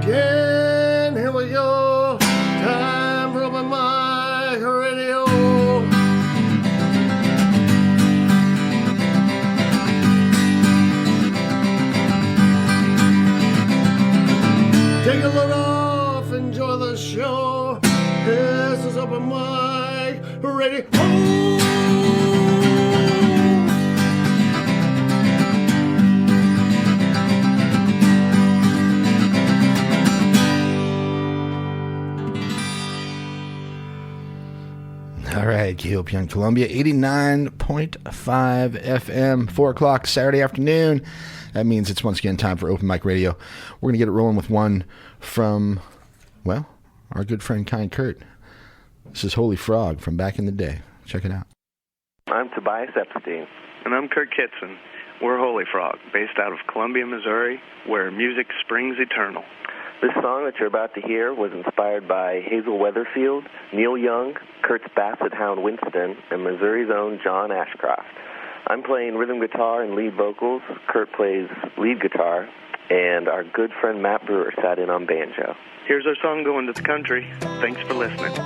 again. Here we go. Time for open mic radio. Take a load off, enjoy the show. This is open mic radio. All right, KOPN Columbia, 89.5 FM, 4 o'clock Saturday afternoon. That means it's once again time for Open Mic Radio. We're going to get it rolling with one from, well, our good friend Kind Kurt. This is Holy Frog from back in the day. Check it out. I'm Tobias Epstein. And I'm Kurt Kitson. We're Holy Frog, based out of Columbia, Missouri, where music springs eternal. This song that you're about to hear was inspired by Hazel Weatherfield, Neil Young, Kurt's Basset Hound Winston, and Missouri's own John Ashcroft. I'm playing rhythm guitar and lead vocals. Kurt plays lead guitar, and our good friend Matt Brewer sat in on banjo. Here's our song going to the country. Thanks for listening.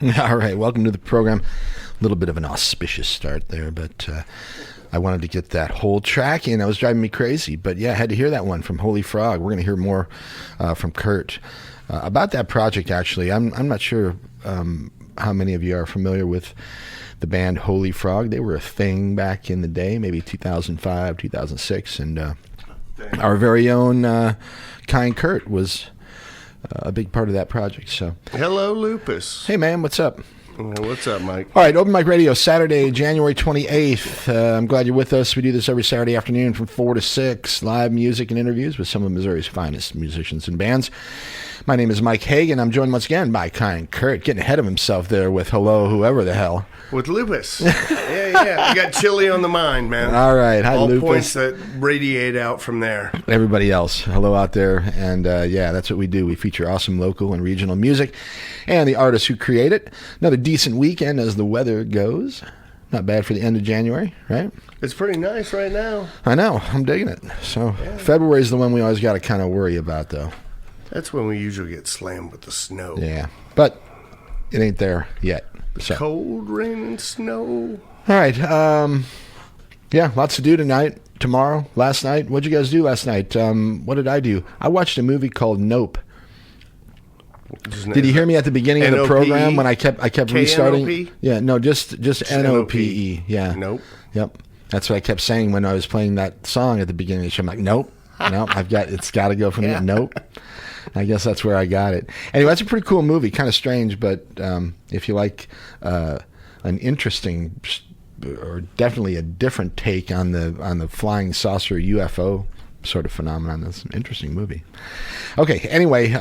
All right, welcome to the program. A little bit of an auspicious start there, but I wanted to get that whole track in. That was driving me crazy, but yeah, I had to hear that one from Holy Frog. We're going to hear more from Kurt about that project, actually. I'm not sure how many of you are familiar with the band Holy Frog. They were a thing back in the day, maybe 2005, 2006, and our very own Kind Kurt was a big part of that project. So, hello, Lupus. Hey, man, what's up? What's up, Mike? All right, Open Mic Radio, Saturday, January 28th. I'm glad you're with us. We do this every Saturday afternoon from 4 to 6. Live music and interviews with some of Missouri's finest musicians and bands. My name is Mike Hagan. I'm joined once again by Kind Kurt, getting ahead of himself there with hello, whoever the hell. With Lupus. Yeah. I got chili on the mind, man. All right. Hi, all Lupus. Points that radiate out from there. Everybody else, hello out there. And yeah, that's what we do. We feature awesome local and regional music and the artists who create it. Another decent weekend as the weather goes. Not bad for the end of January, right? It's pretty nice right now. I know. I'm digging it. So yeah. February is the one we always got to kind of worry about, though. That's when we usually get slammed with the snow. Yeah, but it ain't there yet. So. Cold, rain, and snow. All right. Yeah, lots to do tonight, tomorrow, last night. What'd you guys do last night? What did I do? I watched a movie called Nope. Did you hear me at the beginning of the program when I kept restarting? K-N-O-P? Yeah, no, just N-O-P-E. Yeah. Nope. Yep. That's what I kept saying when I was playing that song at the beginning of the show. I'm like, nope. No, it's got to go from there. Nope. I guess that's where I got it. Anyway, that's a pretty cool movie. Kind of strange, but if you like an interesting or definitely a different take on the flying saucer UFO sort of phenomenon, that's an interesting movie. Okay. Anyway,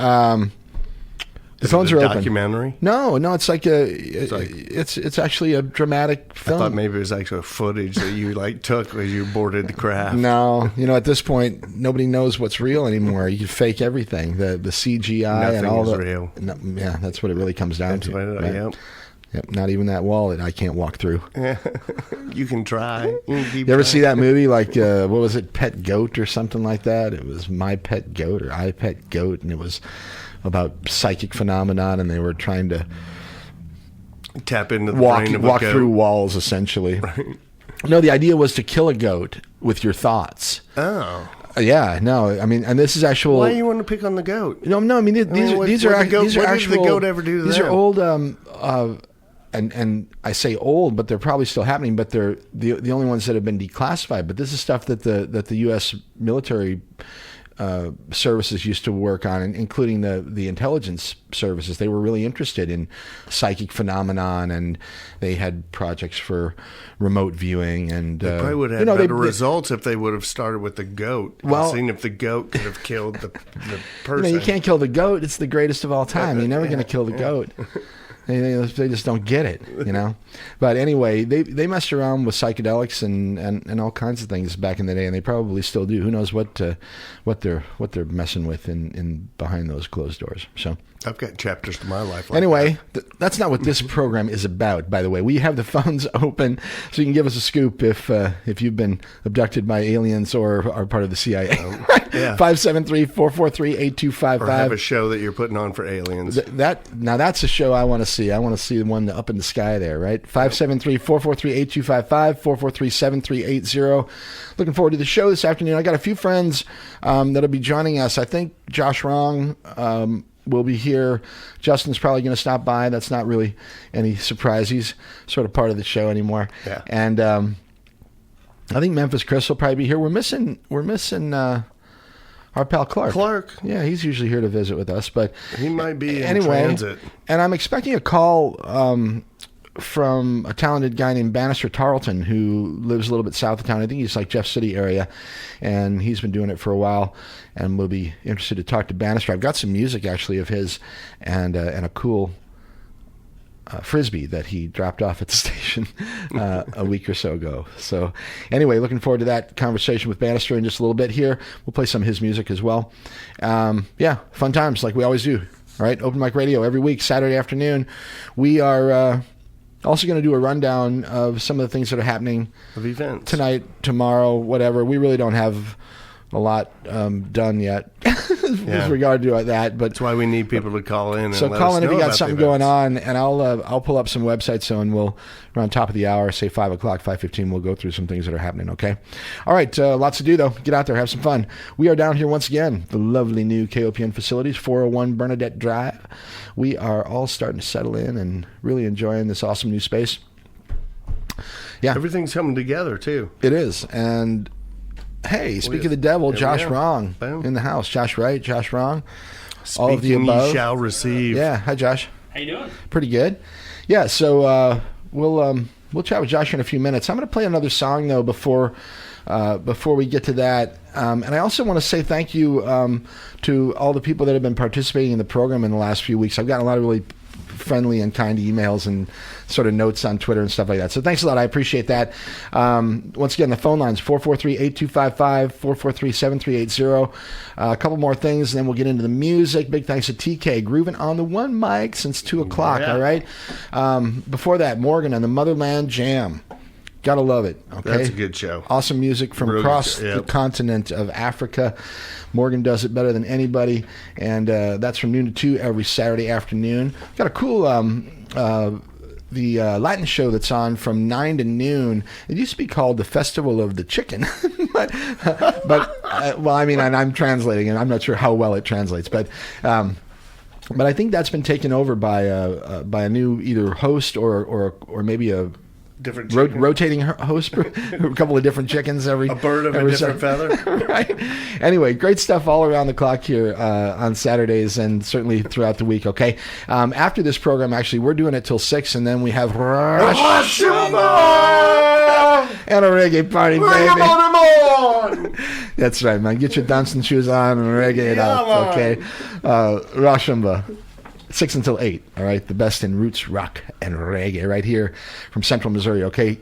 the phones are open. Documentary? No, it's like it's actually a dramatic film. I thought maybe it was actual footage that you took as you boarded the craft. No, at this point nobody knows what's real anymore. You can fake everything. The CGI Nothing and all is the real. No, yeah, that's what it really comes down to. Right? Yep. Not even that wall that I can't walk through. You can try. You ever see that movie? What was it? Pet Goat or something like that? It was My Pet Goat or I Pet Goat, and it was about psychic phenomenon, and they were trying to tap into the brain of a walk goat. through walls, essentially. Right. No, the idea was to kill a goat with your thoughts. Oh. Yeah, no, I mean, and this is actual. Why do you want to pick on the goat? No, I mean, these are actual. What did the goat ever do to these them? are old, and I say old, but they're probably still happening. But they're the only ones that have been declassified. But this is stuff that the U.S. military services used to work on, including the intelligence services. They were really interested in psychic phenomenon, and they had projects for remote viewing. And they probably would have had better results if they would have started with the goat. Well, seeing if the goat could have killed the person. You can't kill the goat. It's the greatest of all time. You're never going to kill the goat. They just don't get it, But anyway, they messed around with psychedelics and all kinds of things back in the day, and they probably still do. Who knows what they're messing with in behind those closed doors. So I've got chapters to my life. Anyway, that's not what this program is about, by the way. We have the phones open so you can give us a scoop if you've been abducted by aliens or are part of the CIA. Yeah. 573-443-8255. Or have a show that you're putting on for aliens. Now that's a show I want to see. I want to see the one up in the sky there, right? 573-443-8255, 443-7380. Looking forward to the show this afternoon. I got a few friends that'll be joining us. I think Josh Wrong will be here. Justin's probably going to stop by. That's not really any surprise. He's sort of part of the show anymore. Yeah. And I think Memphis Chris will probably be here. We're missing our pal Clark. Yeah, he's usually here to visit with us, but he might be in transit. And I'm expecting a call from a talented guy named Banastre Tarleton who lives a little bit south of town. I think he's like Jeff City area, and he's been doing it for a while, and we'll be interested to talk to Banastre. I've got some music actually of his and a cool Frisbee that he dropped off at the station a week or so ago. So anyway, looking forward to that conversation with Banastre in just a little bit here. We'll play some of his music as well. Yeah, fun times like we always do. All right, Open Mic Radio every week, Saturday afternoon. We are also going to do a rundown of some of the things that are happening of events tonight, tomorrow, whatever. We really don't have done yet with regard to that. But that's why we need people to call in. So and call in let us if you know got about something the going events. on, and I'll pull up some websites. So, and we'll around top of the hour, say 5 o'clock, 5:15. We'll go through some things that are happening. Okay. All right. Lots to do though. Get out there, have some fun. We are down here once again, the lovely new KOPN facilities, 401 Bernadette Drive. We are all starting to settle in and really enjoying this awesome new space. Yeah, Everything's coming together too. it is. And hey, speak of the devil, Josh Wrong Boom. in the house. Josh Wright, Josh Wrong. All of the Speaking above. ye shall receive. Yeah. Hi, Josh. How you doing? Pretty good. Yeah. So we'll chat with Josh in a few minutes. I'm going to play another song though before we get to that. And I also want to say thank you to all the people that have been participating in the program in the last few weeks. I've gotten a lot of really friendly and kind emails and sort of notes on Twitter and stuff like that. So thanks a lot. I appreciate that. Once again, the phone line's 443-8255, 443-7380. A couple more things, and then we'll get into the music. Big thanks to TK, grooving on the one mic since 2 o'clock, all right? Before that, Morgan on the Motherland Jam. Gotta love it. Okay, That's a good show. Awesome music from across the continent of Africa. Morgan does it better than anybody, and that's from noon to 2 every Saturday afternoon. Got a cool the Latin show that's on from 9 to noon. It used to be called the Festival of the Chicken, but well, I mean, and I'm translating, and I'm not sure how well it translates, but I think that's been taken over by a new either host or maybe a Different rotating host, a couple of different chickens every a bird of a different feather. Right. Anyway, great stuff all around the clock here on Saturdays and certainly throughout the week. Okay. After this program, actually, we're doing it till 6, and then we have Rush and a reggae party, baby. That's right, man. Get your dancing shoes on and reggae it out. Okay. Rashamba. 6 until 8, all right? The best in roots, rock, and reggae right here from Central Missouri, okay?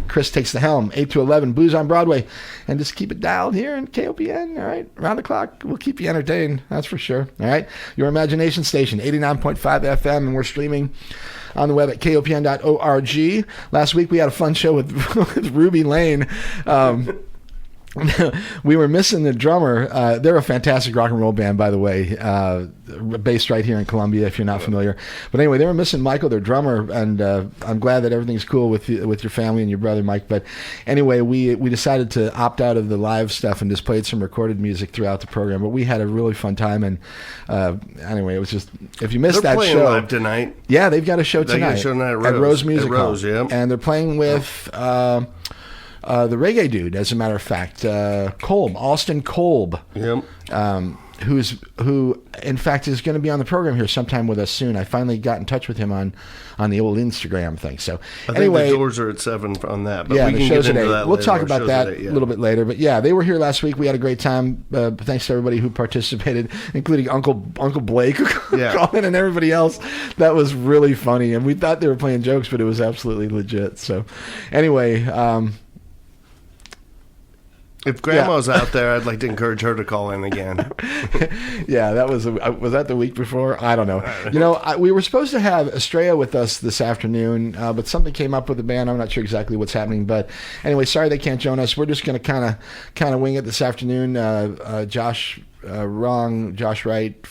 Chris takes the helm, 8 to 11, Booze on Broadway. And just keep it dialed here in KOPN, all right? Around the clock, we'll keep you entertained, that's for sure, all right? Your imagination station, 89.5 FM, and we're streaming on the web at kopn.org. Last week, we had a fun show with Ruby Lane. We were missing the drummer. They're a fantastic rock and roll band, by the way, based right here in Columbia, if you're not familiar. But anyway, they were missing Michael, their drummer, and I'm glad that everything's cool with your family and your brother, Mike. But anyway, we decided to opt out of the live stuff and just played some recorded music throughout the program. But we had a really fun time, and anyway, it was just, if you missed They're that playing show live tonight. Yeah, they've got a show tonight, at Rose Music Hall. Yep. And they're playing with the reggae dude, as a matter of fact, Austin Kolb. Yep. Who in fact is going to be on the program here sometime with us soon. I finally got in touch with him on the old Instagram thing. So anyway, think the doors are at 7 on that. But yeah, we the can show's get at into 8. that We'll later. talk Our about show's that at 8, a little bit later. But yeah, they were here last week. We had a great time. Thanks to everybody who participated, including Uncle Blake who called in, and everybody else. That was really funny, and we thought they were playing jokes, but it was absolutely legit. So anyway. If Grandma's out there, I'd like to encourage her to call in again. Yeah, that was that the week before? I don't know. You know, we were supposed to have Estrella with us this afternoon, but something came up with the band. I'm not sure exactly what's happening, but anyway, sorry they can't join us. We're just going to kind of wing it this afternoon. Josh Wright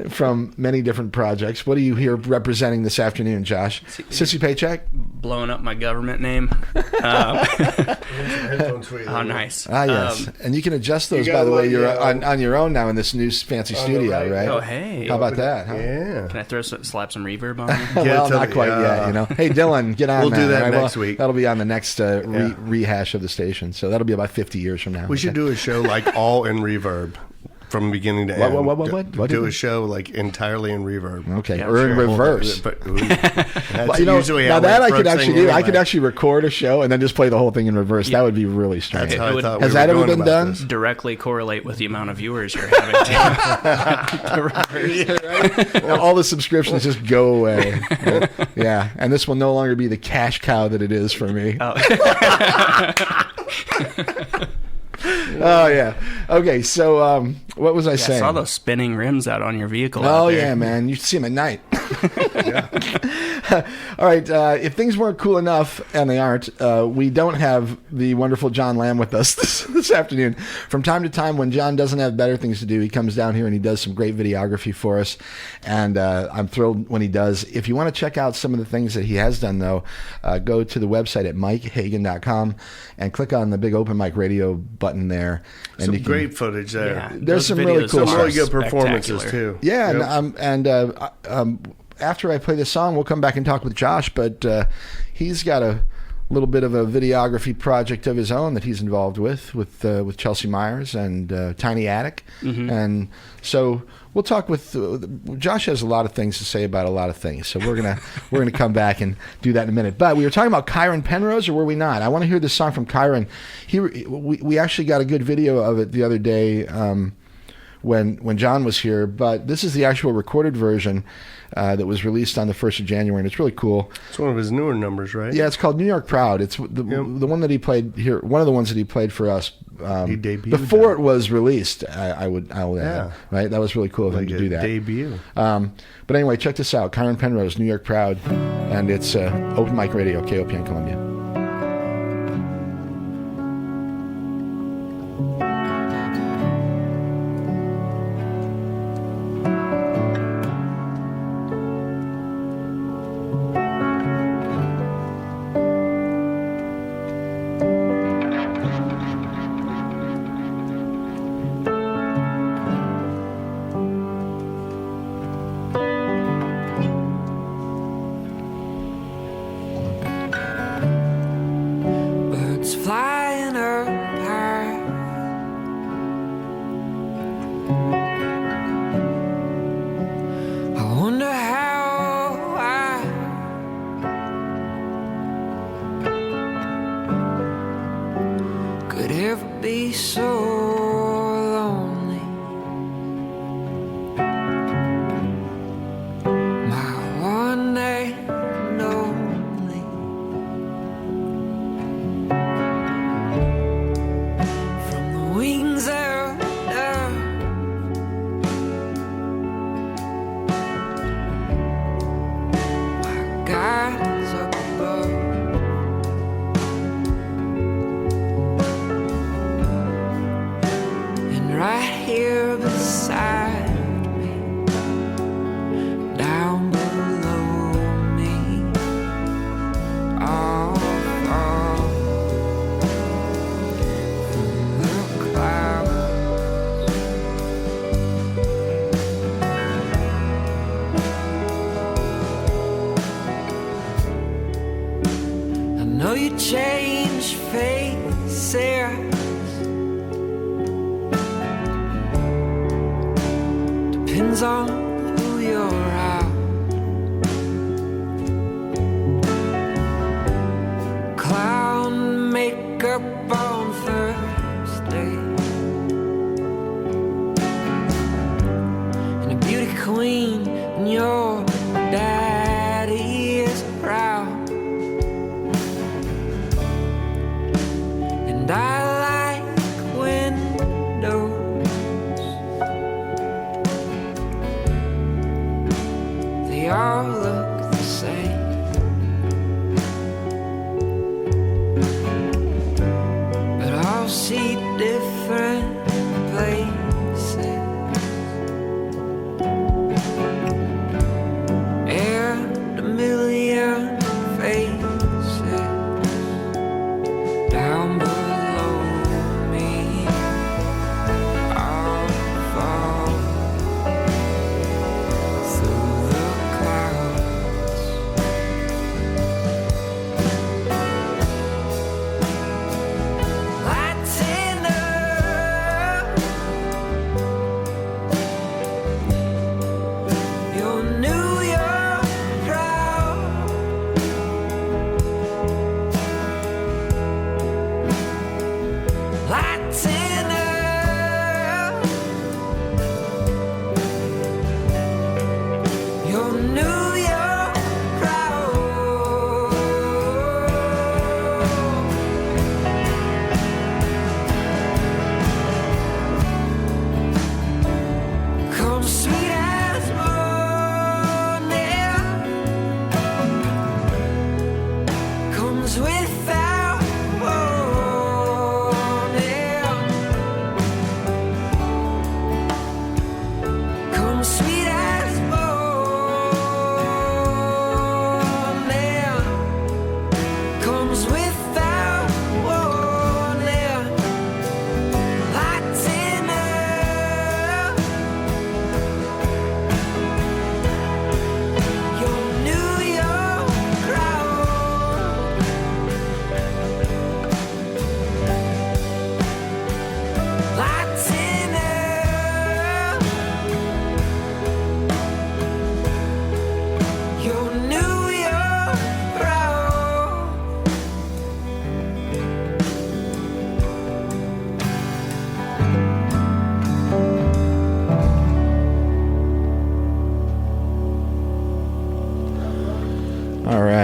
from many different projects. What are you here representing this afternoon, Josh? Sissy Paycheck? Blowing up my government name. Oh, nice. Ah, yes. And you can adjust those, by the way. You're on your own now in this new fancy studio, right? Oh, hey. How about that? Huh? Yeah. Can I slap some reverb on it? Well, not quite yet, you know. Hey, Dylan, get on We'll that. do that right? next week. That'll be on the next rehash of the station. So that'll be about 50 years from now. We should do a show like all in reverb from beginning to end. What? Do a show like entirely in reverb. Okay, Yeah, or in sure. reverse. But, Well, you know, usually now how that we I could approach actually things do. I anyway. could actually record a show and then just play the whole thing in reverse. That would be really strange. That's how I would- thought Has we that were ever going been about done? this. Directly correlate with the amount of viewers you're having to reverse. Now, all the subscriptions just go away. Yeah, and this will no longer be the cash cow that it is for me. Oh yeah. Okay, so what was I saying? I saw those spinning rims out on your vehicle. Oh out there. yeah, man! You see them at night. All right. If things weren't cool enough, and they aren't, we don't have the wonderful John Lamb with us this afternoon. From time to time, when John doesn't have better things to do, he comes down here and he does some great videography for us. And I'm thrilled when he does. If you want to check out some of the things that he has done, though, go to the website at mikehagan.com and click on the big Open Mic Radio button there. And Some great footage there. Yeah, There's those some really videos cool Some are really good performances, spectacular. too. Yeah, Yep. and after I play this song, we'll come back and talk with Josh, but he's got a little bit of a videography project of his own that he's involved with Chelsea Myers and Tiny Attic. And so we'll talk with Josh. Has a lot of things to say about a lot of things, so we're gonna come back and do that in a minute. But we were talking about Kyron Penrose, or were we not? I want to hear this song from Kyron. We actually got a good video of it the other day when John was here, but this is the actual recorded version that was released on the 1st of January, and it's really cool. It's one of his newer numbers, right? Yeah, it's called New York Proud. It's the one that he played here, one of the ones that he played for us He debuted before that. it was released. I will add, Yeah. right? That was really cool of him Like to a do that. debut. But anyway, check this out. Kyron Penrose, New York Proud, and it's Open Mic Radio, KOPN Columbia. Birds flying apart. I wonder how I could ever be so lonely. My one and only. From the wings of love, my God's up above. And right here beside me, down below me, all fall from the clouds. I know you change faces, depends on who you're out. Clown makeup on Thursday, and a beauty queen when your daddy is proud. And I like windows, they all look the same. But I'll see different places and a million faces down below me. I'll fall through the clouds.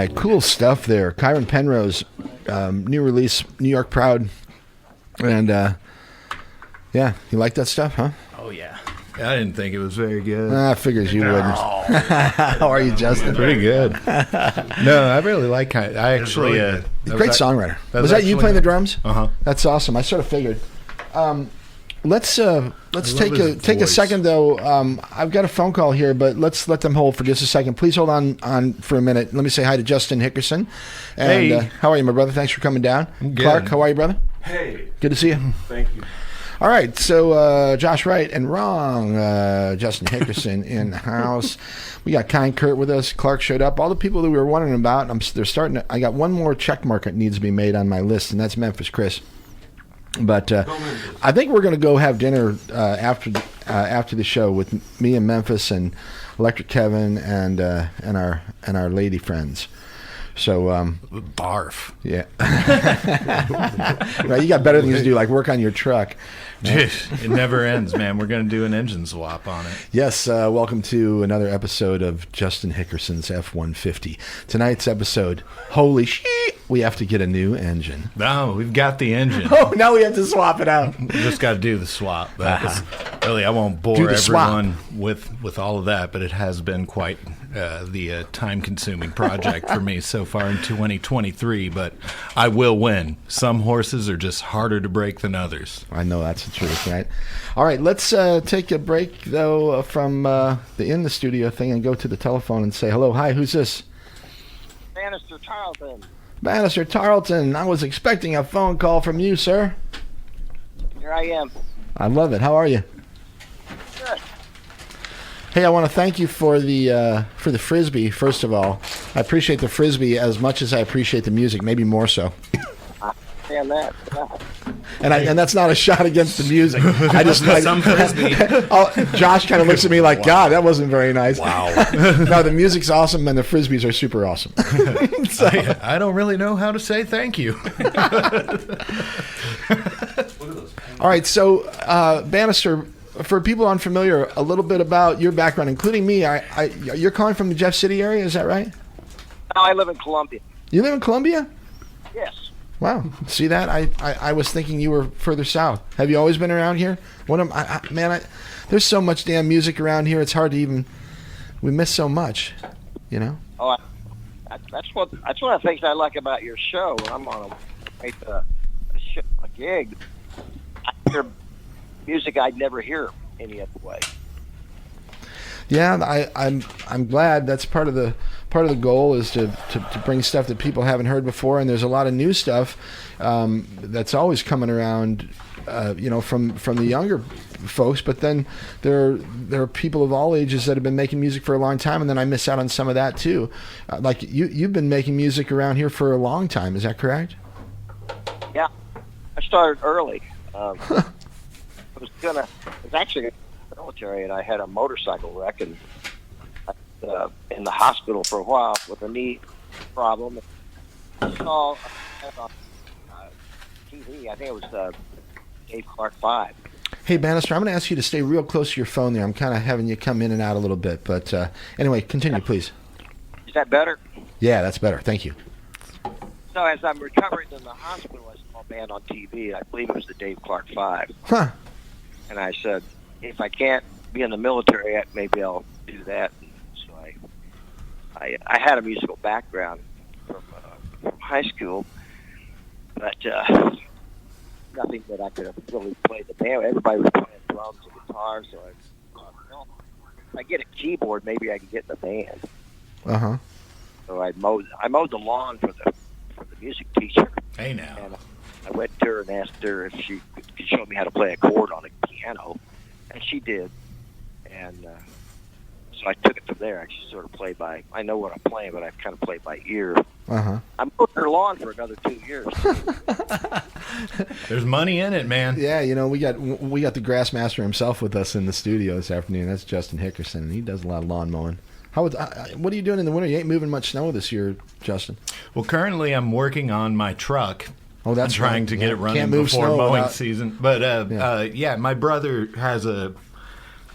right, cool stuff there. Kyron Penrose, new release, New York Proud. And, yeah, you like that stuff, huh? Oh, yeah. I didn't think it was very good. I figures you wouldn't. How are you, Justin? Pretty good. No, I really like Kyron. I actually... Great songwriter. Was that you playing the drums? Uh-huh. That's awesome. I sort of figured. Let's take a second though. I've got a phone call here, but let's let them hold for just a second. Please hold on for a minute. Let me say hi to Justin Hickerson. And, hey, how are you, my brother? Thanks for coming down. Clark, how are you, brother? Hey, good to see you. thank you. All right, so Josh Wright and Wrong, Justin Hickerson in the house. We got Kind Kurt with us. Clark showed up. All the people that we were wondering about. They're starting. I got one more check mark that needs to be made on my list, and that's Memphis Chris. But I think we're going to go have dinner after the show with me and Memphis and Electric Kevin and our lady friends. So barf. Yeah. Right, you got better things to do, like work on your truck. It never ends, man. We're going to do an engine swap on it. Yes, welcome to another episode of Justin Hickerson's F-150. Tonight's episode, holy shit, we have to get a new engine. No, we've got the engine. Oh, now we have to swap it out. We just got to do the swap. But really, I won't bore everyone with all of that, but it has been quite the time-consuming project for me so far in 2023, but I will win. Some horses are just harder to break than others. I know that's the truth, right? All right, let's take a break, though, from the in the studio thing and go to the telephone and say hello. Hi, who's this? Banastre Tarleton. Banastre Tarleton. I was expecting a phone call from you, sir. Here I am. I love it. How are you? Good. Hey, I want to thank you for the Frisbee, first of all. I appreciate the Frisbee as much as I appreciate the music, maybe more so. I understand that. Yeah. And that's not a shot against the music. I just some Frisbee. Josh kind of looks at me like, wow. God, that wasn't very nice. Wow. No, the music's awesome and the Frisbees are super awesome. So, I don't really know how to say thank you. all right, so Banastre, for people unfamiliar, a little bit about your background, including me. You're calling from the Jeff City area, is that right? No, I live in Columbia. You live in Columbia? Yes. Wow. See that? I was thinking you were further south. Have you always been around here? There's so much damn music around here. It's hard to even. We miss so much, you know. Oh, that's one of the things I like about your show. When I'm on a gig, I hear music I'd never hear any other way. Yeah, I'm glad. That's part of the goal is to bring stuff that people haven't heard before, and there's a lot of new stuff that's always coming around, from the younger folks. But then there are people of all ages that have been making music for a long time, and then I miss out on some of that too. Like you've been making music around here for a long time. Is that correct? Yeah, I started early. I was actually in the military, and I had a motorcycle wreck and in the hospital for a while with a knee problem. I saw on TV, I think it was Dave Clark 5. Hey, Banastre, I'm going to ask you to stay real close to your phone there. I'm kind of having you come in and out a little bit. But anyway, continue, please. Is that better? Yeah, that's better. Thank you. So as I'm recovering in the hospital, I saw a band on TV. I believe it was the Dave Clark 5. Huh. And I said, if I can't be in the military, maybe I'll do that. So I had a musical background from high school, but nothing that I could have really played the band. Everybody was playing drums and guitars, so I thought, well, if I get a keyboard, maybe I can get in the band. Uh-huh. So I mowed the lawn for the music teacher. Hey, now. And I went to her and asked her if she could show me how to play a chord on a piano, and she did. And so I took it from there. I just sort of play by. I know what I'm playing, but I kind of play by ear. Uh-huh. I mowed her lawn for another 2 years. There's money in it, man. Yeah, we got the grass master himself with us in the studio this afternoon. That's Justin Hickerson, and he does a lot of lawn mowing. What are you doing in the winter? You ain't moving much snow this year, Justin. Well, currently I'm working on my truck. Oh, that's trying to get it running before mowing season. But my brother has a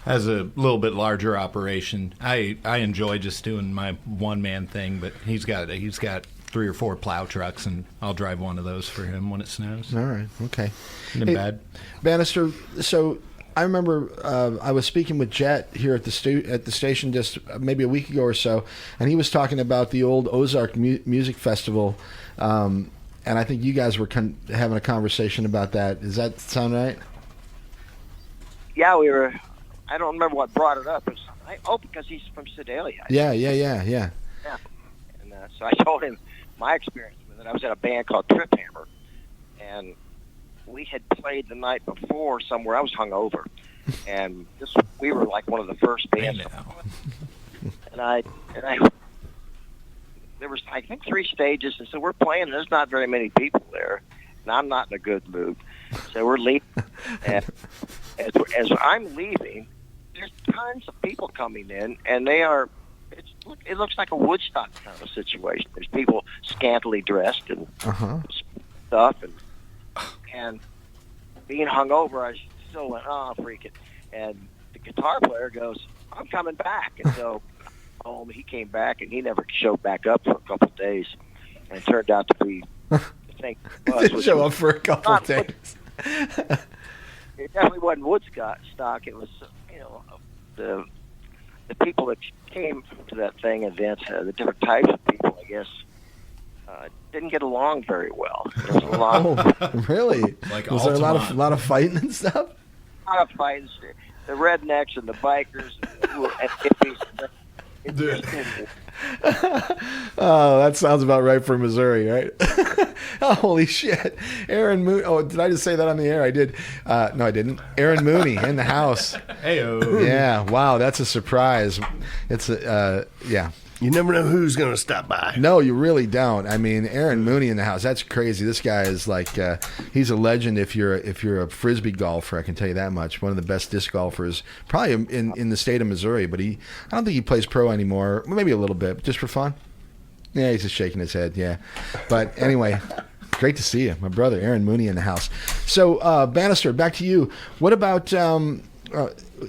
has a little bit larger operation. I enjoy just doing my one-man thing, but he's got 3 or 4 plow trucks, and I'll drive one of those for him when it snows. All right, okay. Isn't bad. Bannister, so I remember I was speaking with Jet here at the station just maybe a week ago or so, and he was talking about the old Ozark Music Festival, and I think you guys were having a conversation about that. Does that sound right? Yeah, we were. I don't remember what brought it up. Because he's from Sedalia. Yeah. Yeah. And so I told him my experience with it. I was in a band called Trip Hammer, and we had played the night before somewhere. I was hungover, and we were like one of the first bands. And I there was, I think, 3 stages, and so we're playing. There's not very many people there, and I'm not in a good mood. So we're leaving, and as I'm leaving, there's tons of people coming in, and it looks like a Woodstock kind of situation. There's people scantily dressed and stuff, and being hungover, I still went, oh, freak it. And the guitar player goes, I'm coming back. And so he came back, and he never showed back up for a couple of days. And it turned out to be the thing it was. Didn't show up for a couple of days. It definitely wasn't Woodstock. It was, the people that came to that event, the different types of people, I guess, didn't get along very well. There was a lot really? Was there a lot of fighting and stuff? A lot of fighting. The rednecks and the bikers and hippies. Oh, that sounds about right for Missouri, right? Oh, holy shit. Aaron Mooney. Oh, did I just say that on the air? I did. No, I didn't. Aaron Mooney in the house. Hey-o. Yeah, wow, that's a surprise. It's yeah. You never know who's going to stop by. No, you really don't. I mean, Aaron Mooney in the house. That's crazy. This guy is like he's a legend if you're a frisbee golfer, I can tell you that much. One of the best disc golfers probably in the state of Missouri, but I don't think he plays pro anymore. Maybe a little bit, just for fun. Yeah, he's just shaking his head, yeah. But anyway, great to see you. My brother, Aaron Mooney in the house. So, Bannister, back to you. What about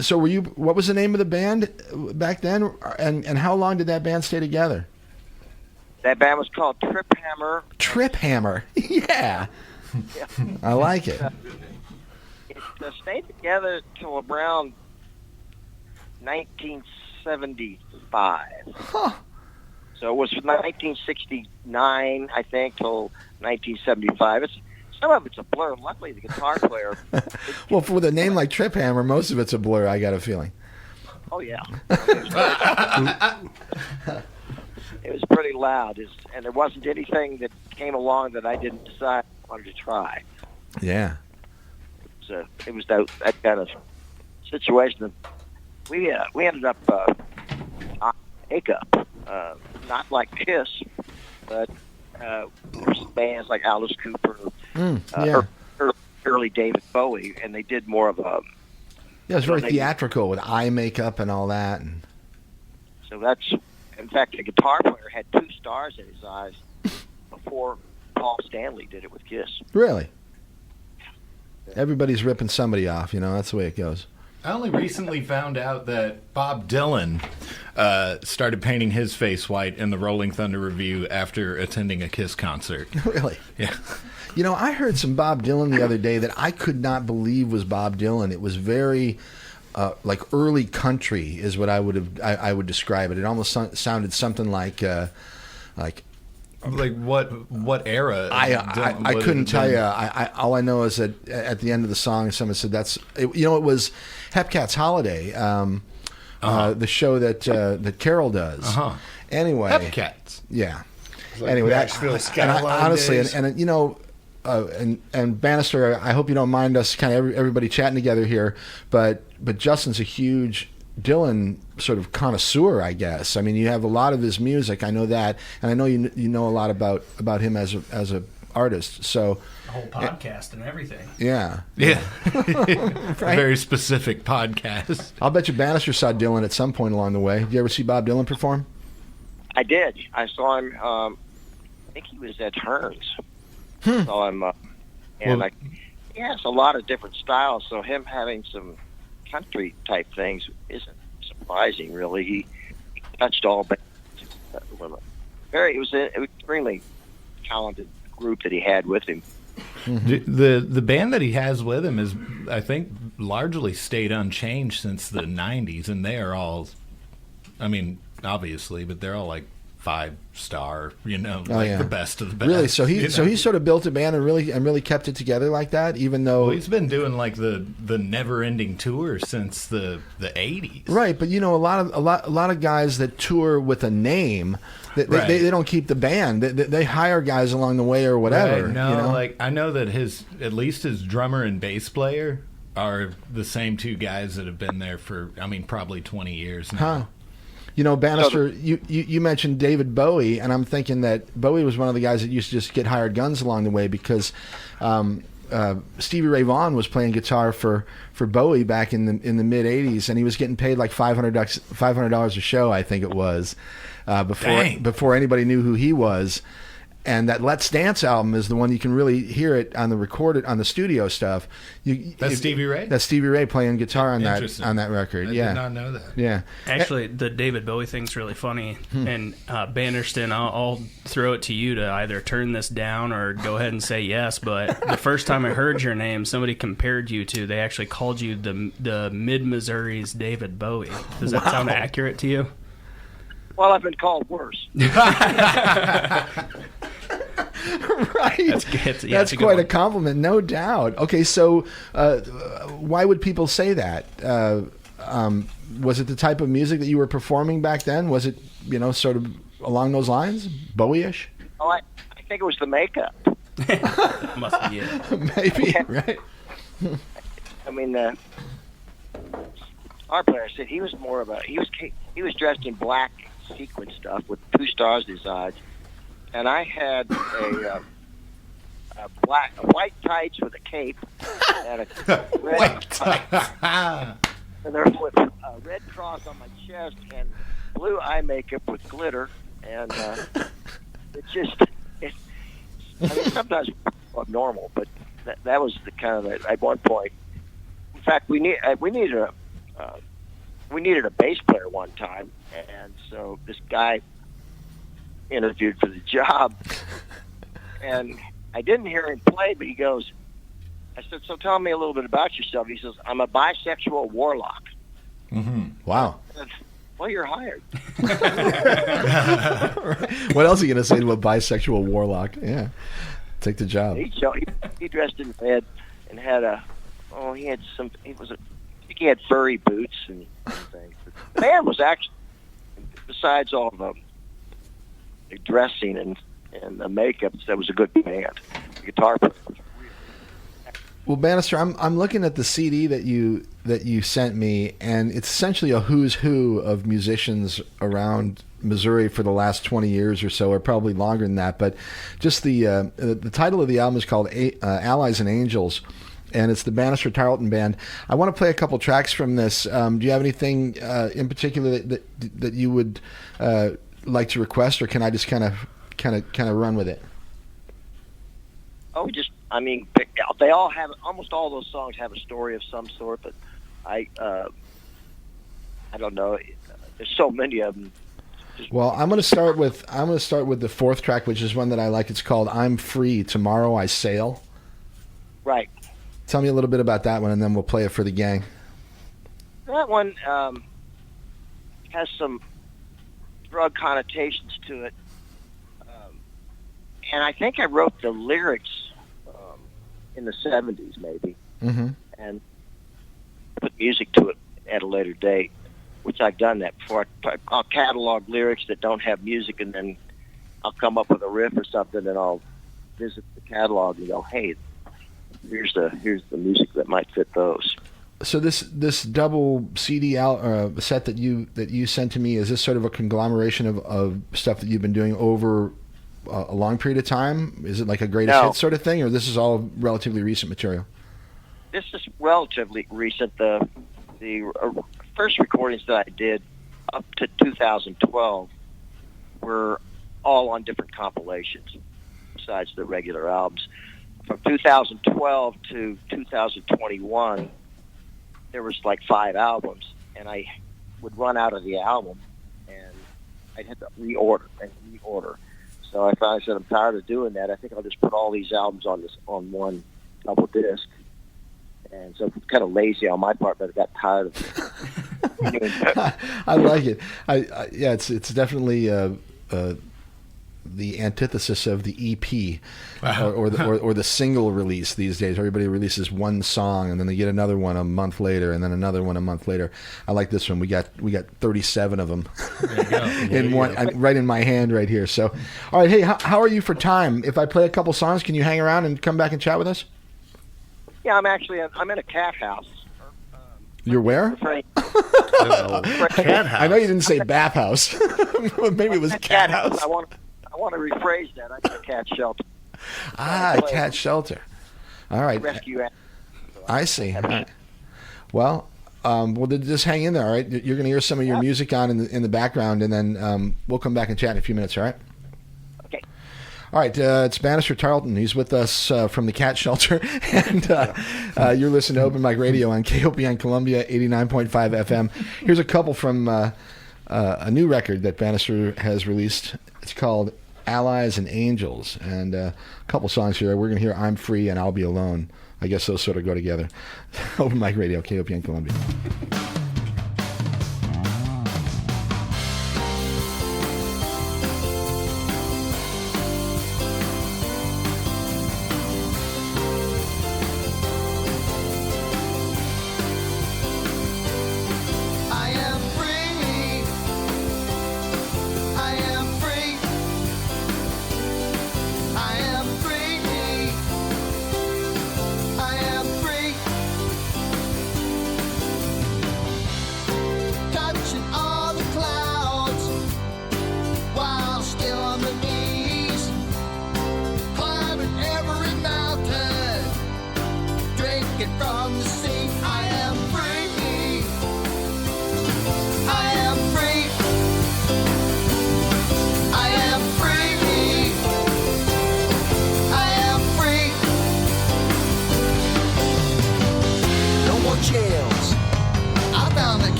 so what was the name of the band back then, and how long did that band stay together? That band was called Trip Hammer. Trip Hammer. Yeah. I like it. It stayed together till around 1975. Huh. So it was from 1969, I think, till 1975. Some of it's a blur. Luckily, the guitar player... Well, for a name like Trip Hammer, most of it's a blur, I got a feeling. Oh, yeah. It was pretty loud, and there wasn't anything that came along that I didn't decide I wanted to try. Yeah. It was that kind of situation. We ended up on makeup, not like Kiss, but bands like Alice Cooper, early David Bowie, and they did more of a... Yeah, it was very theatrical with eye makeup and all that. And so that's... In fact, the guitar player had 2 stars in his eyes before Paul Stanley did it with Kiss. Really? Everybody's ripping somebody off, that's the way it goes. I only recently found out that Bob Dylan started painting his face white in the Rolling Thunder Review after attending a Kiss concert. Really? Yeah. I heard some Bob Dylan the other day that I could not believe was Bob Dylan. It was very like early country is what I would describe it. It almost sounded something like what era? I couldn't tell you. All I know is that at the end of the song, someone said it was Hepcat's Holiday, the show that Carol does. Anyway, Hepcats. Yeah. Like anyway, Nashville Skyline honestly, days. and Bannister, I hope you don't mind us kind of everybody chatting together here, but Justin's a huge Dylan sort of connoisseur, I guess. I mean, you have a lot of his music. I know that, and I know you know a lot about him as a artist. So a whole podcast and everything. Yeah. Right? A very specific podcast. I'll bet you Bannister saw Dylan at some point along the way. Did you ever see Bob Dylan perform? I did. I saw him. I think he was at Hearns. Saw him, and he has a lot of different styles. So him having some country type things isn't surprising, really. He touched all bands. It was an extremely talented group that he had with him. The band that he has with him is, I think, largely stayed unchanged since the 90s, and they are all, I mean, obviously, but they're all like 5-star, the best of the best. Really? So he sort of built a band and really kept it together like that, even though he's been doing like the never-ending tour since the 80s. Right, but a lot of guys that tour with a name, they don't keep the band. They hire guys along the way or whatever. Right. No, like I know that at least his drummer and bass player are the same two guys that have been there for, I mean, probably 20 years now. Huh. Bannister, you mentioned David Bowie, and I'm thinking that Bowie was one of the guys that used to just get hired guns along the way because Stevie Ray Vaughan was playing guitar for Bowie back in the mid '80s, and he was getting paid like $500 a show, I think it was, before anybody knew who he was. And that Let's Dance album is the one you can really hear it on the studio stuff. That's Stevie Ray? That's Stevie Ray playing guitar on that record. I did not know that. Yeah. Actually, the David Bowie thing's really funny. And Banderston, I'll throw it to you to either turn this down or go ahead and say yes. But the first time I heard your name, somebody compared you to. They actually called you the Mid Missouri's David Bowie. Does that sound accurate to you? Well, I've been called worse. Right. That's quite a compliment, no doubt. Okay, so why would people say that? Was it the type of music that you were performing back then? Was it, sort of along those lines, Bowie-ish? Oh, I think it was the makeup. Must be it. Maybe, right? I mean, our player said he was more of he was dressed in black sequin stuff with 2 stars in his eyes. And I had a white tights with a cape and a red and there was a red cross on my chest and blue eye makeup with glitter, and sometimes abnormal, but that was the kind of at one point. In fact, we needed a bass player one time, and so this guy interviewed for the job, and I didn't hear him play, but he goes, I said, so tell me a little bit about yourself. He says, I'm a bisexual warlock. Mm-hmm. Wow. Said, well, you're hired. What else are you going to say to a bisexual warlock? Yeah, take the job. He dressed in red and had he had furry boots and things. The band was actually, besides all the dressing and the makeup, that was a good band. The guitar player was Well, Bannister, I'm looking at the CD that you sent me, and it's essentially a who's who of musicians around Missouri for the last 20 years or so, or probably longer than that. But just the title of the album is called Allies and Angels, and it's the Banastre Tarleton Band. I want to play a couple tracks from this. Do you have anything in particular that you would like to request, or can I just kind of run with it? Oh, they all have, almost all those songs have a story of some sort, but I don't know. There's so many of them. Well, I'm going to start with the fourth track, which is one that I like. It's called "I'm Free, Tomorrow I Sail." Right. Tell me a little bit about that one, and then we'll play it for the gang. That one has some drug connotations to it, and I think I wrote the lyrics in the 70s, maybe, and put music to it at a later date, which I've done that before. I'll catalog lyrics that don't have music, and then I'll come up with a riff or something, and I'll visit the catalog and go, hey, here's the music that might fit those. So this double CD set that you sent to me, is this sort of a conglomeration of stuff that you've been doing over a long period of time? Is it like a greatest hits sort of thing, or this is all relatively recent material? This is relatively recent. The first recordings that I did up to 2012 were all on different compilations besides the regular albums. From 2012 to 2021, there was like 5 albums, and I would run out of the album, and I'd have to reorder. So I finally said, I'm tired of doing that. I think I'll just put all these albums on one double disc. And so it's kind of lazy on my part, but I got tired of it. I like it. Yeah, it's definitely the antithesis of the EP or the single release these days. Everybody releases one song and then they get another one a month later and then another one a month later. I like this one. We got 37 of them in one, right in my hand right here. So, all right, hey, how are you for time? If I play a couple songs, can you hang around and come back and chat with us? Yeah, I'm in a cat house. You're where? Cat house. I know you didn't say bathhouse. Maybe it was cat house. I want to rephrase that. I'm in a cat shelter. Cat shelter. All right. Rescue animals. I see. All right. Well, just hang in there, all right? You're going to hear some of your music on in the background, and then we'll come back and chat in a few minutes, all right? Okay. All right, it's Banastre Tarleton. He's with us from the cat shelter, and you're listening to Open Mic Radio on KOPN Columbia 89.5 FM. Here's a couple from a new record that Banastre has released. It's called Allies and Angels, and a couple songs here. We're going to hear I'm Free and I'll Be Alone. I guess those sort of go together. Open Mic Radio, KOPN Columbia.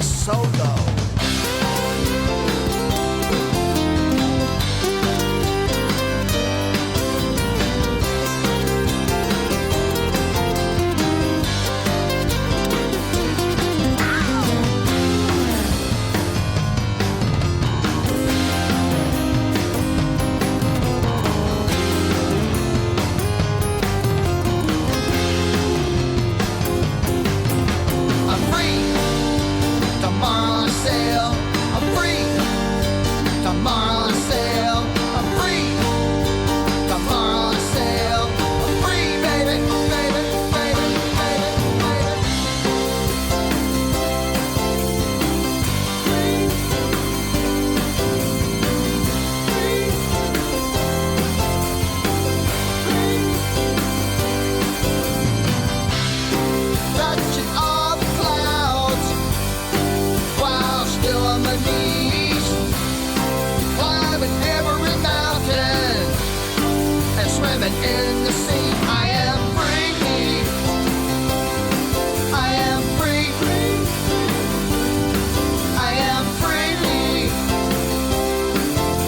Solo. swimming in the sea. I am free. I am free. I am free.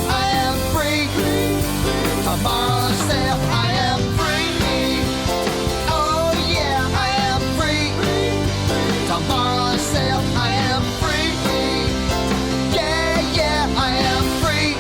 I am free. Tomorrow sail. I am free. Oh yeah, I am free. Tomorrow sail. I am free. Yeah, yeah, I am free.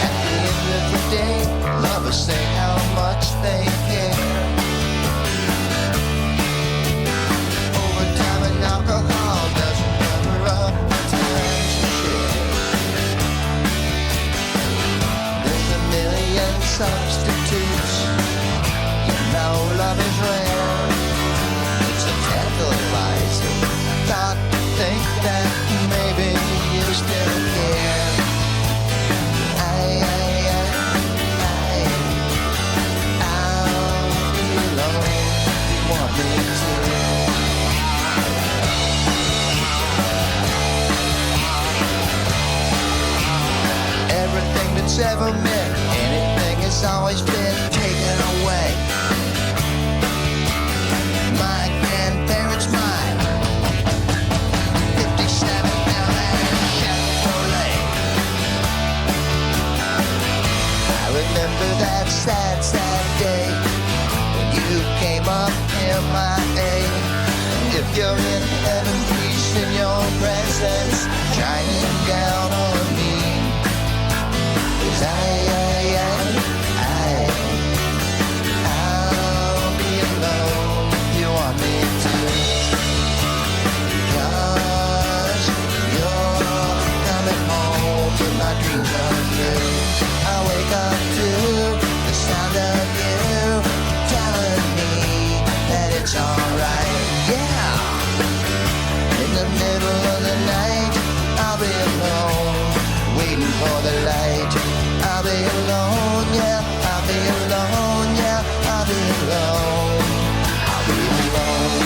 At the end of the day, lovers say how much they care. Overtime and alcohol doesn't cover up the times you share. There's a million substitutes. You know love is rare. It's a tantalizing thought to think that maybe you still care. Everything that's ever meant anything has always been taken away. My grandparents, mine, 57 down at Chevrolet. I remember that sad, sad day when you came up MIA. If you're in heaven, please send your presence shining down on me. 'Cause I'll be alone if you want me to. 'Cause you're coming home to my dreams of you. I wake up to the sound of you telling me that it's alright. Yeah. In the middle of the night, I'll be alone, waiting for the light. I'll be alone, yeah, I'll be alone, yeah, I'll be alone. I'll be alone.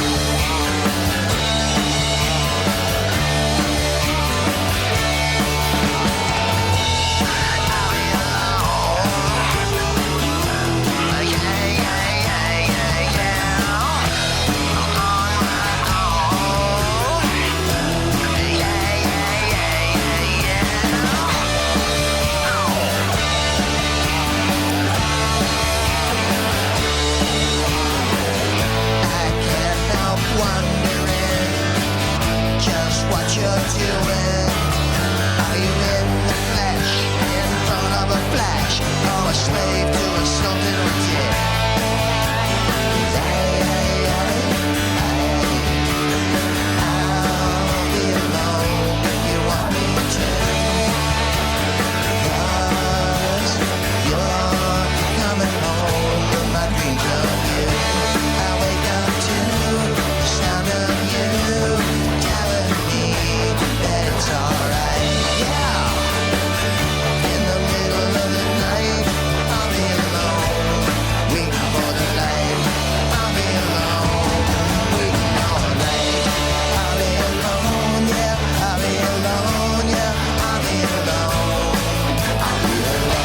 You're doing. Are you in the flesh, in front of a flash, or a slave to a sultan or king? I'll be alone if you want me to. 'Cause you're coming home with my dreams of you. I wake up to the sound of you telling me that it's alright, yeah. In the middle of the night, I'll be alone, waiting for the light. I'll be alone, waiting all night. I'll be alone, yeah, I'll be alone, yeah, I'll be alone. I'll be alone.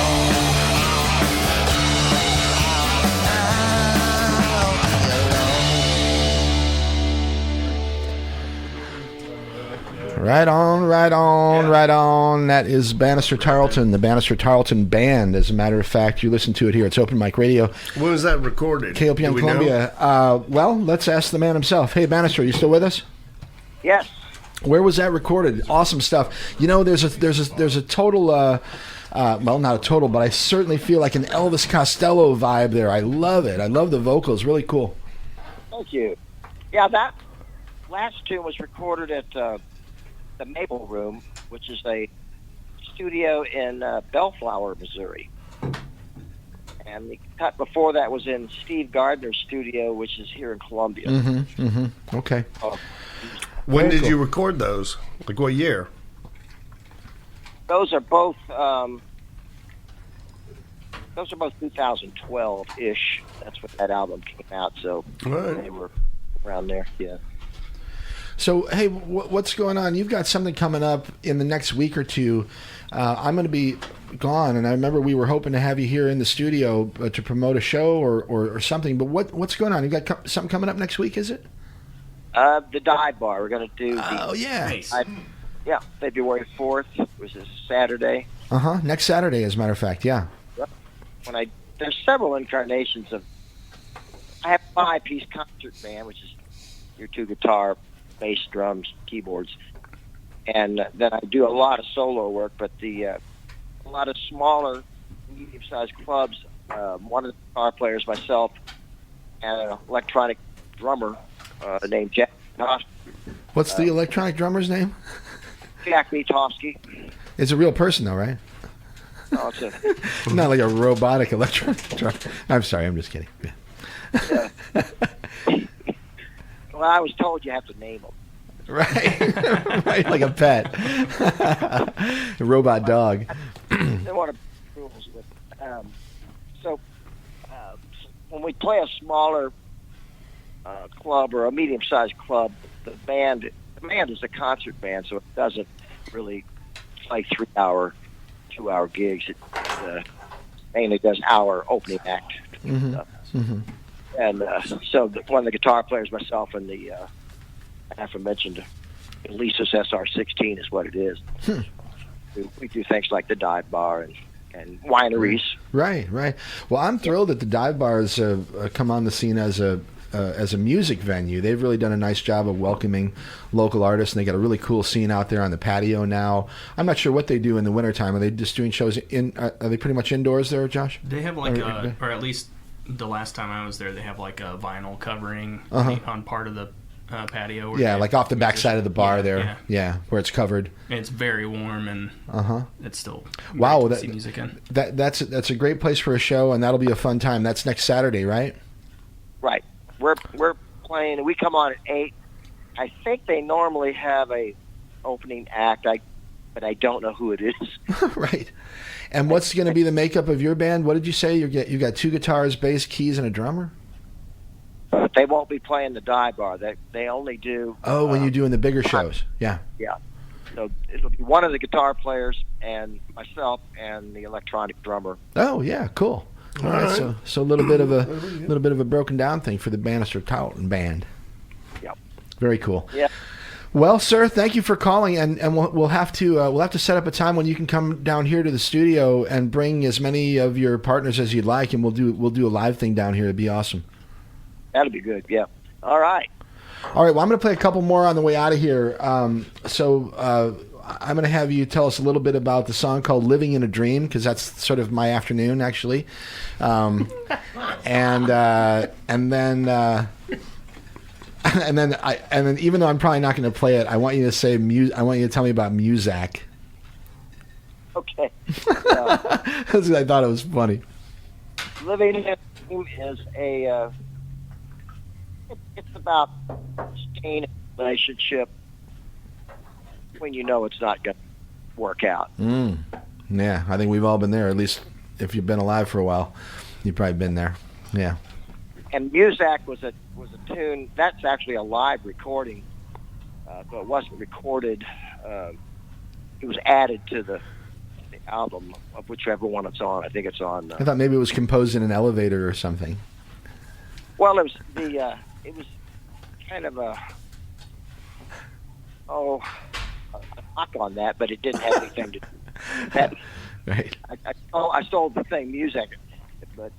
Right on, right on, right on. That is Banastre Tarleton, the Banastre Tarleton Band. As a matter of fact, you listen to it here. It's Open Mic Radio. When was that recorded? KOPN Columbia. Well, let's ask the man himself. Hey, Banastre, you still with us? Yes. Where was that recorded? Awesome stuff. You know, there's a total, well, not a total, but I certainly feel like an Elvis Costello vibe there. I love it. I love the vocals. Really cool. Thank you. Yeah, that last tune was recorded at the Maple Room, which is a studio in Bellflower, Missouri. And the cut before that was in Steve Gardner's studio, which is here in Columbia. Okay. When Very did cool. you record those? Like what year? Those are both 2012-ish. That's when that album came out. So Right. they were around there. Yeah. So, hey, what's going on? You've got something coming up in the next week or two. I'm going to be gone, and I remember we were hoping to have you here in the studio to promote a show or something. But what's going on? You got something coming up next week? Is it? The Dive Bar. We're going to do. Oh yeah. Nice. Yeah, February 4th, which is Saturday. Next Saturday, as a matter of fact. Yeah. There's several incarnations of. I have a 5-piece concert band, which is your 2 guitar, bass, drums, keyboards, and then I do a lot of solo work. But a lot of smaller, medium-sized clubs. One of the guitar players, myself, and an electronic drummer named Jack. What's the electronic drummer's name? Jack Mitofsky. It's a real person, though, right? No, it's a Not like a robotic electronic drummer. I'm sorry, I'm just kidding. Yeah. well, I was told you have to name them. Right, right, like a pet, a robot dog. They want to rules with. So when we play a smaller club or a medium-sized club, the band is a concert band, so it doesn't really play 3-hour, 2-hour gigs. It mainly does hour opening act stuff. And so one of the guitar players, myself, and the aforementioned Lisa's SR-16 is what it is. We do things like the Dive Bar and wineries. Right. Well, I'm thrilled that the Dive Bars have come on the scene as a music venue. They've really done a nice job of welcoming local artists, and they got a really cool scene out there on the patio now. I'm not sure what they do in the wintertime. Are they just doing shows in? Are they pretty much indoors there, Josh? They have like or at least the last time I was there, they have like a vinyl covering on part of the patio. Yeah, like off the backside of the bar there. Yeah, where it's covered. And it's very warm and it's still wow. great to see music in. That's a great place for a show, and that'll be a fun time. That's next Saturday, right? Right. We're playing. We come on at 8. I think they normally have a opening act. But I don't know who it is. Right. And what's going to be the makeup of your band? What did you say? You got 2 guitars, bass, keys, and a drummer? They won't be playing the Dive Bar. They only do. Oh, when you're doing the bigger shows. Yeah. Yeah. So it'll be one of the guitar players and myself and the electronic drummer. Oh yeah, cool. All right. So a little bit of a broken down thing for the Banastre Tarleton band. Yep. Very cool. Yeah. Well, sir, thank you for calling, and we'll have to set up a time when you can come down here to the studio and bring as many of your partners as you'd like, and we'll do a live thing down here. It'd be awesome. That'll be good. Yeah. All right. All right. Well, I'm going to play a couple more on the way out of here. So I'm going to have you tell us a little bit about the song called "Living in a Dream," because that's sort of my afternoon, actually. And then even though I'm probably not going to play it, I want you to say I want you to tell me about Muzak. Okay. Because I thought it was funny. Living in a Dream is it's about staying in a relationship when you know it's not going to work out. Yeah, I think we've all been there. At least if you've been alive for a while, you've probably been there. Yeah. And Muzak was a tune that's actually a live recording, but it wasn't recorded. It was added to the album of whichever one it's on. I think it's on. I thought maybe it was composed in an elevator or something. Well, it was kind of a knock on that, but it didn't have anything to do with that. Right. I stole the thing, Muzak, but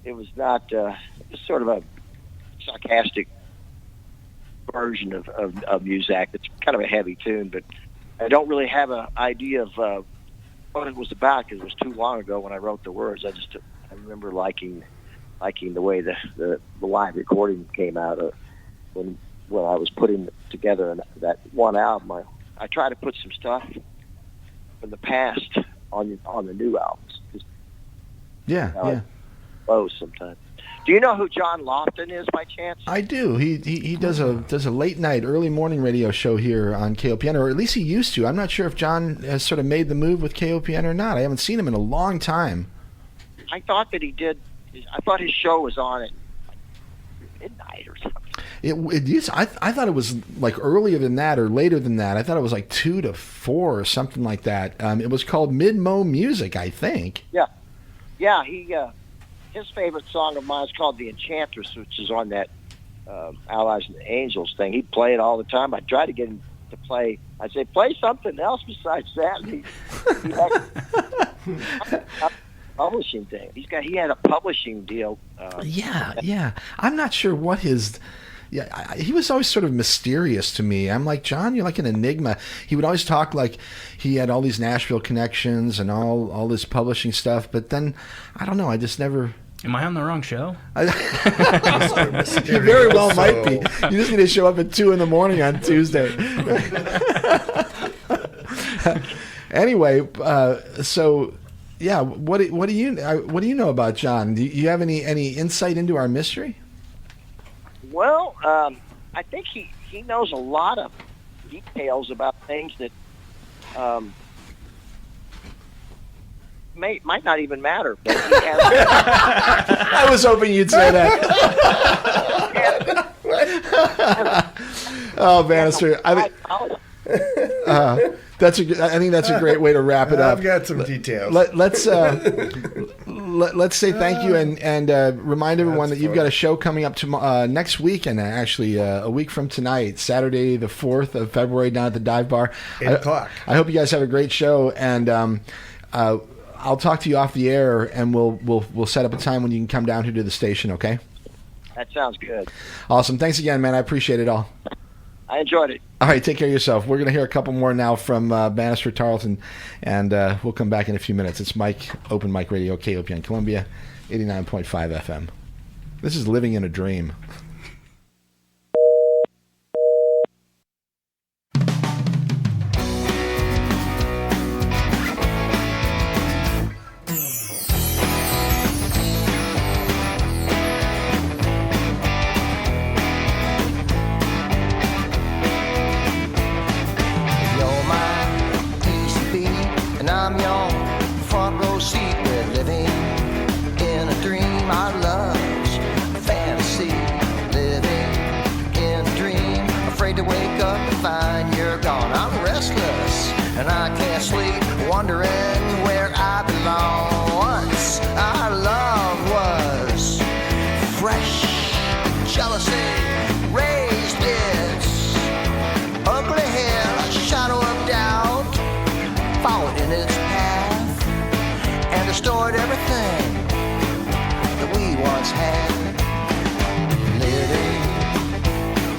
it was not. It's sort of a sarcastic version of Muzak. It's kind of a heavy tune, but I don't really have an idea of what it was about because it was too long ago when I wrote the words. I remember liking the way the live recording came out when I was putting together that one album. I try to put some stuff from the past on the new albums. Yeah. Close sometimes. Do you know who John Lofton is, by chance? I do. He does a late night, early morning radio show here on KOPN, or at least he used to. I'm not sure if John has sort of made the move with KOPN or not. I haven't seen him in a long time. I thought that he did. I thought his show was on at midnight or something. I thought it was like earlier than that or later than that. I thought it was like 2 to 4 or something like that. It was called Mid-Mo Music, I think. Yeah. He his favorite song of mine is called "The Enchantress," which is on that Allies and the Angels thing. He'd play it all the time. I tried to get him to play. I'd say, play something else besides that. And he had a publishing thing. He had a publishing deal. Yeah. I'm not sure what his. Yeah, he was always sort of mysterious to me. I'm like, John, you're like an enigma. He would always talk like he had all these Nashville connections and all this publishing stuff. But then, I don't know. I just never. Am I on the wrong show? You very well might be. You just need to show up at 2 a.m. on Tuesday. Anyway, so yeah, what do you know about John? Do you have any insight into our mystery? Well, I think he knows a lot of details about things that might not even matter. But he has I was hoping you'd say that. Oh, Banastre, I think that's a great way to wrap it up. I've got some details. Let's say thank you and remind everyone that you've got a show coming up next week, and actually a week from tonight, Saturday the 4th of February, down at the Dive Bar. 8 o'clock. I hope you guys have a great show, and I'll talk to you off the air, and we'll set up a time when you can come down here to the station. Okay? That sounds good. Awesome. Thanks again, man. I appreciate it all. I enjoyed it. All right, take care of yourself. We're going to hear a couple more now from Banastre Tarleton, and we'll come back in a few minutes. It's Mike, Open Mic Radio, KOPN Columbia, 89.5 FM. This is Living in a Dream. And I can't sleep, wondering where I belong. Once our love was fresh. Jealousy raised its ugly head. A shadow of doubt followed in its path and destroyed everything that we once had. Living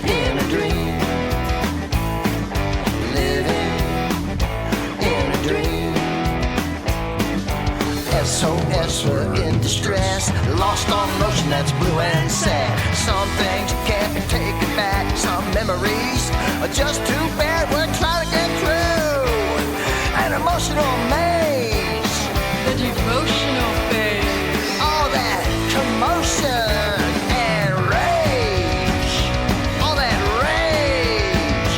in a dream. SOS for in distress, lost on an ocean that's blue and sad. Some things can't be taken back, some memories are just too bad. We're trying to get through an emotional maze, the devotional phase, all that commotion and rage, all that rage.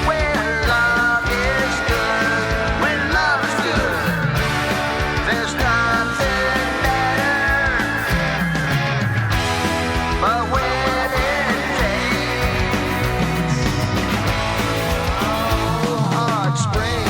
When love is good, when love is good, there's nothing better. But when it fades, hearts break.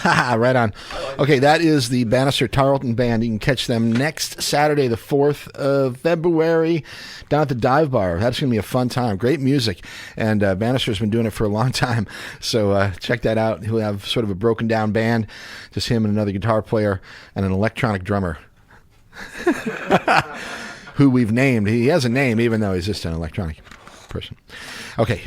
Right on. Okay, that is the Banastre Tarleton Band. You can catch them next Saturday, the 4th of February, down at the Dive Bar. That's going to be a fun time. Great music. And Banastre's been doing it for a long time. So check that out. He'll have sort of a broken down band, just him and another guitar player and an electronic drummer. Who we've named. He has a name, even though he's just an electronic person. Okay,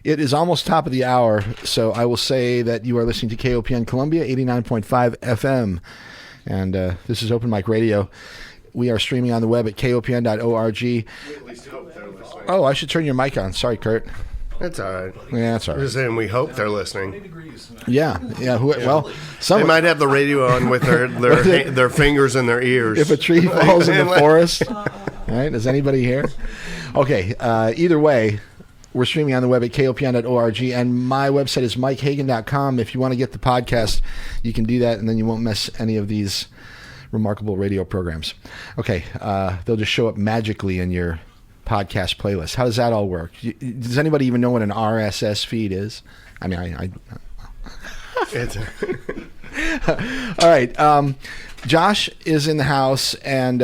it is almost top of the hour, so I will say that you are listening to KOPN Columbia, 89.5 FM. And this is Open Mic Radio. We are streaming on the web at kopn.org. Oh, I should turn your mic on. Sorry, Kurt. That's all right. Yeah, that's all I'm right. just saying we hope they're listening. Yeah. Well, They might have the radio on with their fingers in their ears. If a tree falls in the forest. Right? Is anybody here? Okay. Either way, we're streaming on the web at kopn.org, and my website is mikehagan.com. If you want to get the podcast, you can do that, and then you won't miss any of these remarkable radio programs. Okay. They'll just show up magically in your podcast playlist. How does that all work? Does anybody even know what an RSS feed is? I mean, I all right. Josh is in the house, and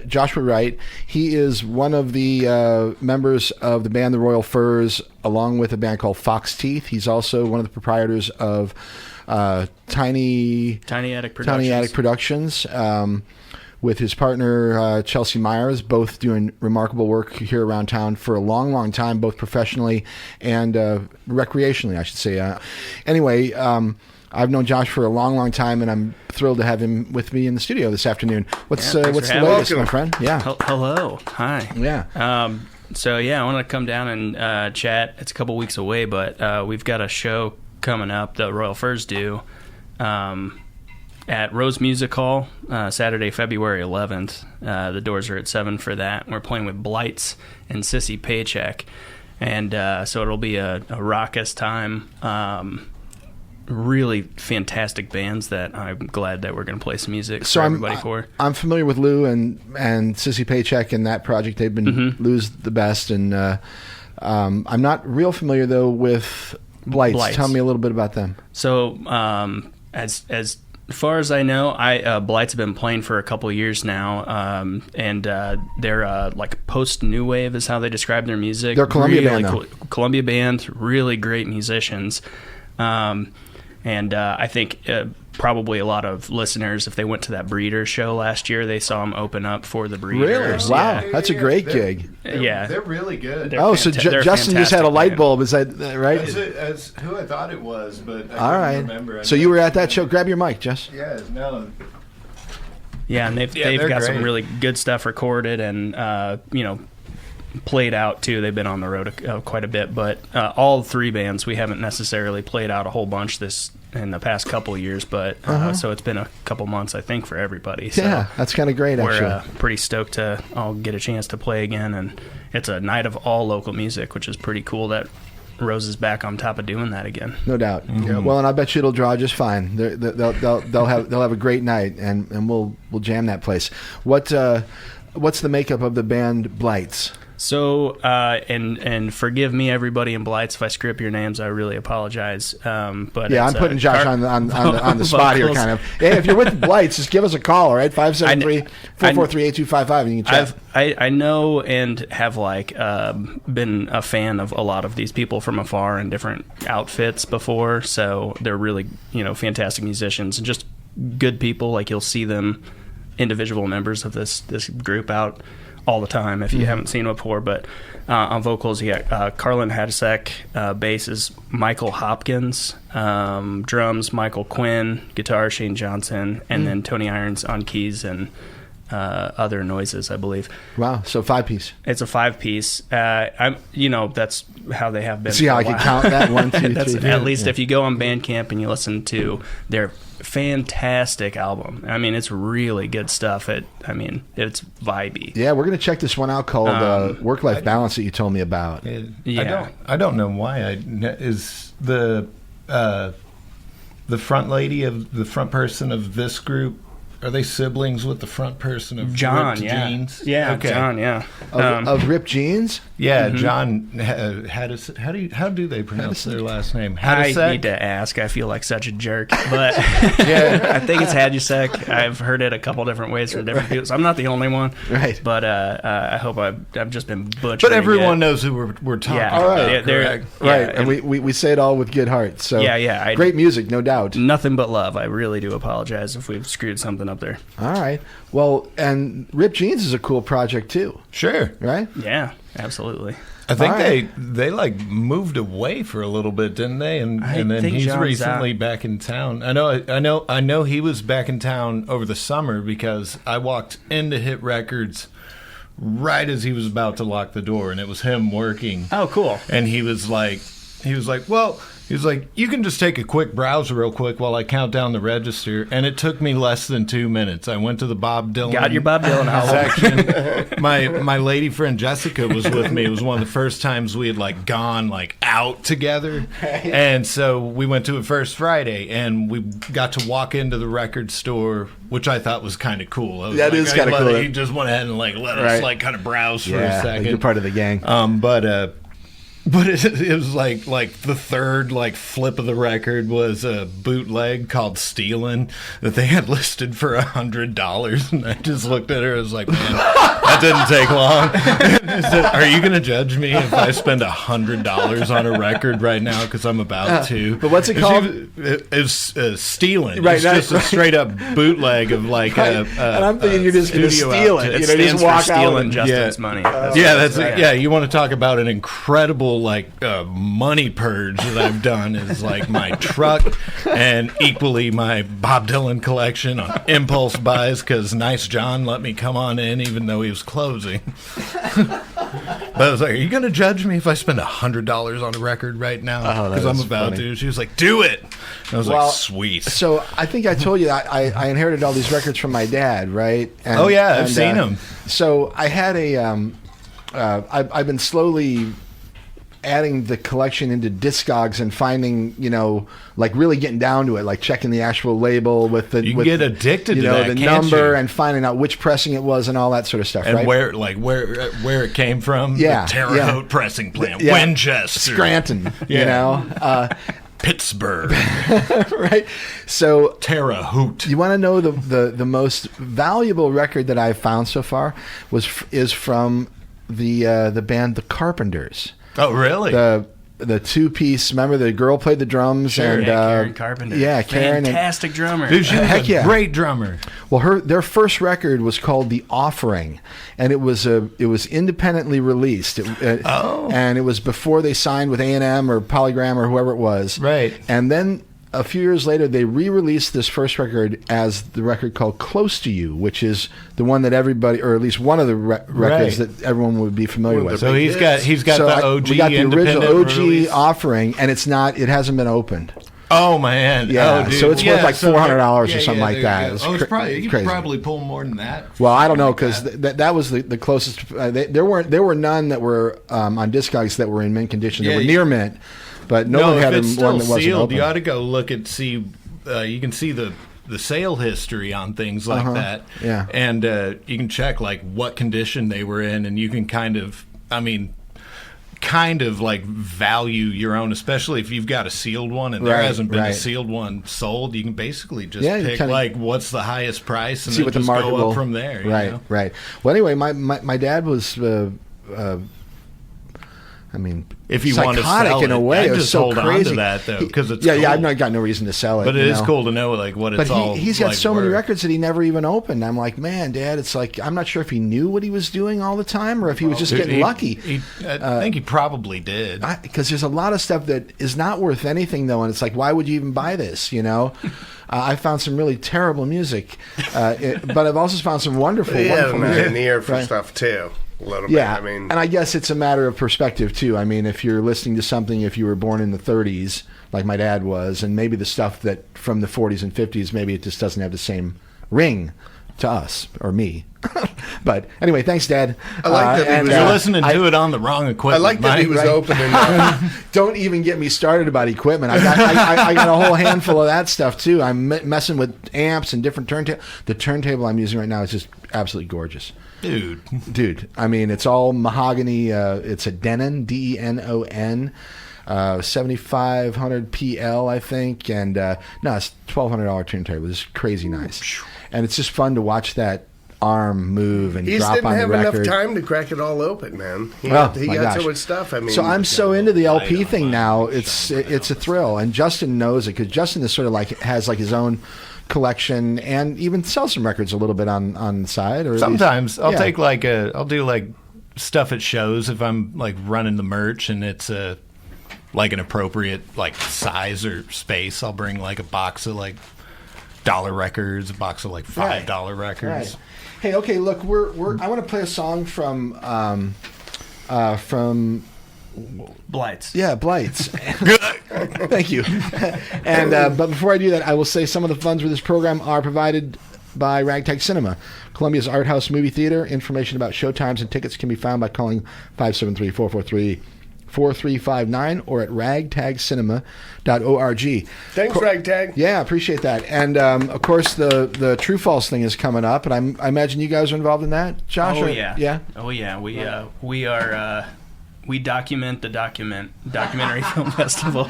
Joshua Wright. He is one of the members of the band The Royal Furs, along with a band called Fox Teeth. He's also one of the proprietors of Tiny Attic Productions. With his partner, Chelsea Myers, both doing remarkable work here around town for a long, long time, both professionally and recreationally, I should say. Anyway, I've known Josh for a long, long time, and I'm thrilled to have him with me in the studio this afternoon. What's the latest, my friend? Yeah. Hello. Hi. Yeah. So, I want to come down and chat. It's a couple weeks away, but we've got a show coming up that Royal Furs do. At Rose Music Hall, Saturday, February 11th. The doors are at 7 for that. We're playing with Blights and Sissy Paycheck. And so it'll be a raucous time. Really fantastic bands that I'm glad that we're going to play some music for everybody for. I'm familiar with Lou and Sissy Paycheck and that project. They've been Lou's the best. And I'm not real familiar, though, with Blights. Tell me a little bit about them. So as far as I know, Blights have been playing for a couple of years now, and they're like post-new wave is how they describe their music. They're a Columbia band, though. Columbia band, really great musicians. And I think probably a lot of listeners, if they went to that Breeders show last year, they saw them open up for the Breeders. Really? Wow, that's a great gig. They're really good. So Justin just had a light bulb. Is that right? As who I thought it was, but I all right. remember. So you were at that show. Grab your mic, Jess. Yeah, no. Yeah, and they've got some really good stuff recorded and played out too. They've been on the road quite a bit, but all three bands we haven't necessarily played out a whole bunch in the past couple of years, but so it's been a couple months I think for everybody. So yeah, that's kind of great. We're pretty stoked to all get a chance to play again, and it's a night of all local music, which is pretty cool that Rose is back on top of doing that again. No doubt. Mm-hmm. Well, and I bet you it'll draw just fine. They'll have a great night, and we'll jam that place. What's the makeup of the band Blights? So, and forgive me, everybody in Blights, if I screw up your names, I really apologize. But yeah, I'm putting Josh on the spot here, kind of. Hey, if you're with Blights, just give us a call, all right? 573-443-8255, and you can chat. I know and have been a fan of a lot of these people from afar in different outfits before, so they're really fantastic musicians and just good people. Like you'll see them, individual members of this group out all the time if you haven't seen it before. But on vocals, you got Carlin Hadasek, bass is Michael Hopkins, drums Michael Quinn, guitar Shane Johnson, and then Tony Irons on keys and other noises, I believe. Wow, so 5-piece. It's a 5-piece. That's how they have been. See how I can count that? 1, 2, 3. At least if you go on Bandcamp and you listen to their fantastic album. I mean, it's really good stuff. It's vibey. Yeah, we're going to check this one out called Work-Life Balance that you told me about. Yeah. I don't know why. Is the front lady of the front person of this group Are they siblings with the front person of John? Ripped Yeah, Jeans? yeah, Okay. John. Yeah, Of Ripped Jeans? Yeah, John. How do they pronounce their last name? I Hadisek? need to ask. I feel like such a jerk, but yeah, I think it's Hadisek. I've heard it a couple different ways from different people. So I'm not the only one, right? But I hope I've just been butchering. But everyone it. knows who we're talking Yeah, about. they're Right, and we say it all with good heart. So great music, no doubt. Nothing but love. I really do apologize if we've screwed something up there. All right. Well, and Ripped Jeans is a cool project too. Sure. Right? Yeah, absolutely. I think they like moved away for a little bit, didn't they? And then think he's John's recently out. back in town. I know he was back in town over the summer because I walked into Hit Records right as he was about to lock the door, and it was him working. Oh, cool. And he was like, well, you can just take a quick browse real quick while I count down the register. And it took me less than 2 minutes. I went to the Bob Dylan. Got your Bob Dylan section. my lady friend Jessica was with me. It was one of the first times we had like gone like out together. And so we went to it First Friday, and we got to walk into the record store, which I thought was kind of cool. That is kind of cool. He just went ahead and like let us like kind of browse for a second. Like you're part of the gang. But it was like the third like flip of the record was a bootleg called "Stealin'" that they had listed for $100, and I just looked at her. I was like, man, that didn't take long. I said, are you going to judge me if I spend $100 on a record right now? Because I'm about to. But what's it called? It's "Stealin'." Right, it's just a straight up bootleg of like a. And I'm thinking you're just going to steal it. It stands just walk for out stealing Justin's money. You want to talk about an incredible like money purge that I've done is like my truck and equally my Bob Dylan collection on impulse buys because Nice John let me come on in even though he was closing. But I was like, are you going to judge me if I spend $100 on a record right now? Because I'm about to. She was like, do it. And I was like, sweet. So I think I told you I inherited all these records from my dad, right? And, I've seen them. So I had I've been slowly adding the collection into Discogs and finding, like really getting down to it, like checking the actual label with the. You get addicted to that, the can't number you? And finding out which pressing it was and all that sort of stuff, and right? where it came from. Yeah, the Terre Haute pressing plant, Winchester, Scranton, Pittsburgh, right? So Terre Haute. You want to know the most valuable record that I've found so far is from the band The Carpenters. Oh, really? The two-piece. Remember, the girl played the drums, sure, and Karen Carpenter. Yeah, Karen, fantastic drummer. Dude, she was a great drummer. Well, their first record was called The Offering, and it was independently released. And it was before they signed with A&M or Polygram or whoever it was. Right. And then a few years later, they re-released this first record as the record called "Close to You," which is the one that everybody, or at least one of the records that everyone would be familiar with. So he's got the OG. We got the original OG release. Offering, and it hasn't been opened. Oh man! Yeah, dude. so it's worth like $400 or something like that. You could probably pull more than that. Well, I don't know because that was the closest. There were none that were on Discogs that were in mint condition. They were near mint. But no one had if it's one still that wasn't sealed, open. you ought to go look and see. You can see the sale history on things like that. Yeah, and you can check like what condition they were in, and you can kind of like value your own, especially if you've got a sealed one and there hasn't been a sealed one sold. You can basically just pick like what's the highest price and see then what just the market go up from there. Right. Well, anyway, my dad was. If you want to psychotic sell in a way, I'd it was just so hold crazy. on to that though, because it's I've cool. not got no reason to sell it. But it is cool to know like what it's all. But he's got like so many worth. records that he never even opened. I'm like, man, Dad, it's like I'm not sure if he knew what he was doing all the time or if he was just getting lucky. I think he probably did. Because there's a lot of stuff that is not worth anything though, and it's like, why would you even buy this? I found some really terrible music, but I've also found some wonderful, wonderful music. An ear for stuff too. A little bit. And I guess it's a matter of perspective too. I mean, if you're listening to something, if you were born in the 30s, like my dad was, and maybe the stuff that from the 40s and 50s, maybe it just doesn't have the same ring to us or me. But anyway, thanks, Dad. I like that You're listening to it on the wrong equipment. I like that he was opening up. Don't even get me started about equipment. I got a whole handful of that stuff too. I'm messing with amps and different turntables. The turntable I'm using right now is just absolutely gorgeous. Dude, I mean, it's all mahogany. It's a Denon, Denon, 7500 PL, I think, and no, it's $1,200 turntable. It's crazy nice, and it's just fun to watch that arm move and drop on the record. He didn't have enough time to crack it all open, man. He got so much stuff. I mean, so I'm so into the LP thing now. It's a thrill, and Justin knows it because Justin is sort of like has like his own collection and even sells some records a little bit on the side. Or sometimes I'll take I'll do like stuff at shows if I'm like running the merch and it's like an appropriate like size or space. I'll bring like a box of like dollar records, a box of like $5 records. Right. Hey, okay, look, I want to play a song from Blights. Yeah, Blights. Thank you. And but before I do that, I will say some of the funds for this program are provided by Ragtag Cinema, Columbia's art house movie theater. Information about showtimes and tickets can be found by calling 573-443-4359 or at ragtagcinema.org. Thanks, Ragtag. Yeah, appreciate that. And of course, the True False thing is coming up, and I imagine you guys are involved in that, Josh. Oh yeah, yeah. Oh yeah. We are. We document the documentary film festival.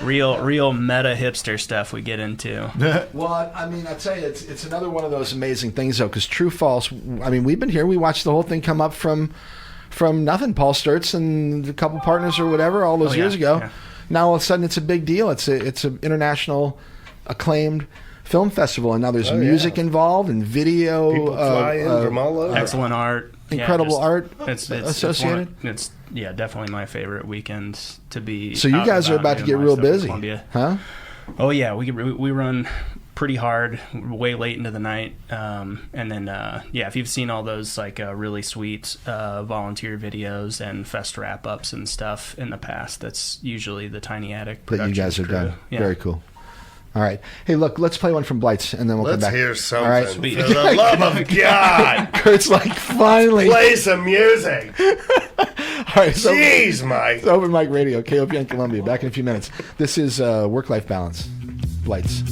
real meta hipster stuff we get into. Well, I mean, I tell you, it's another one of those amazing things though, because True False. I mean, we've been here. We watched the whole thing come up from nothing. Paul Sturtz and a couple partners or whatever all those years ago. Yeah. Now all of a sudden it's a big deal. It's an international acclaimed film festival, and now there's music involved and video. People fly in from all over. Excellent art. Incredible art it's associated. It's definitely my favorite weekend to be. So you guys are about to get real busy, huh? Oh yeah, we run pretty hard, way late into the night, and then if you've seen all those like really sweet volunteer videos and fest wrap ups and stuff in the past, that's usually the Tiny Attic that you guys have crew. done. Yeah. Very cool. All right. Hey, look, let's play one from Blights, and then we'll come back. Let's hear something. All right. For the love of God. Kurt's like, finally. Play some music. All right. So Jeez, Mike. It's Open Mic Radio, KOPN Columbia. Back in a few minutes. This is Work-Life Balance. Blights.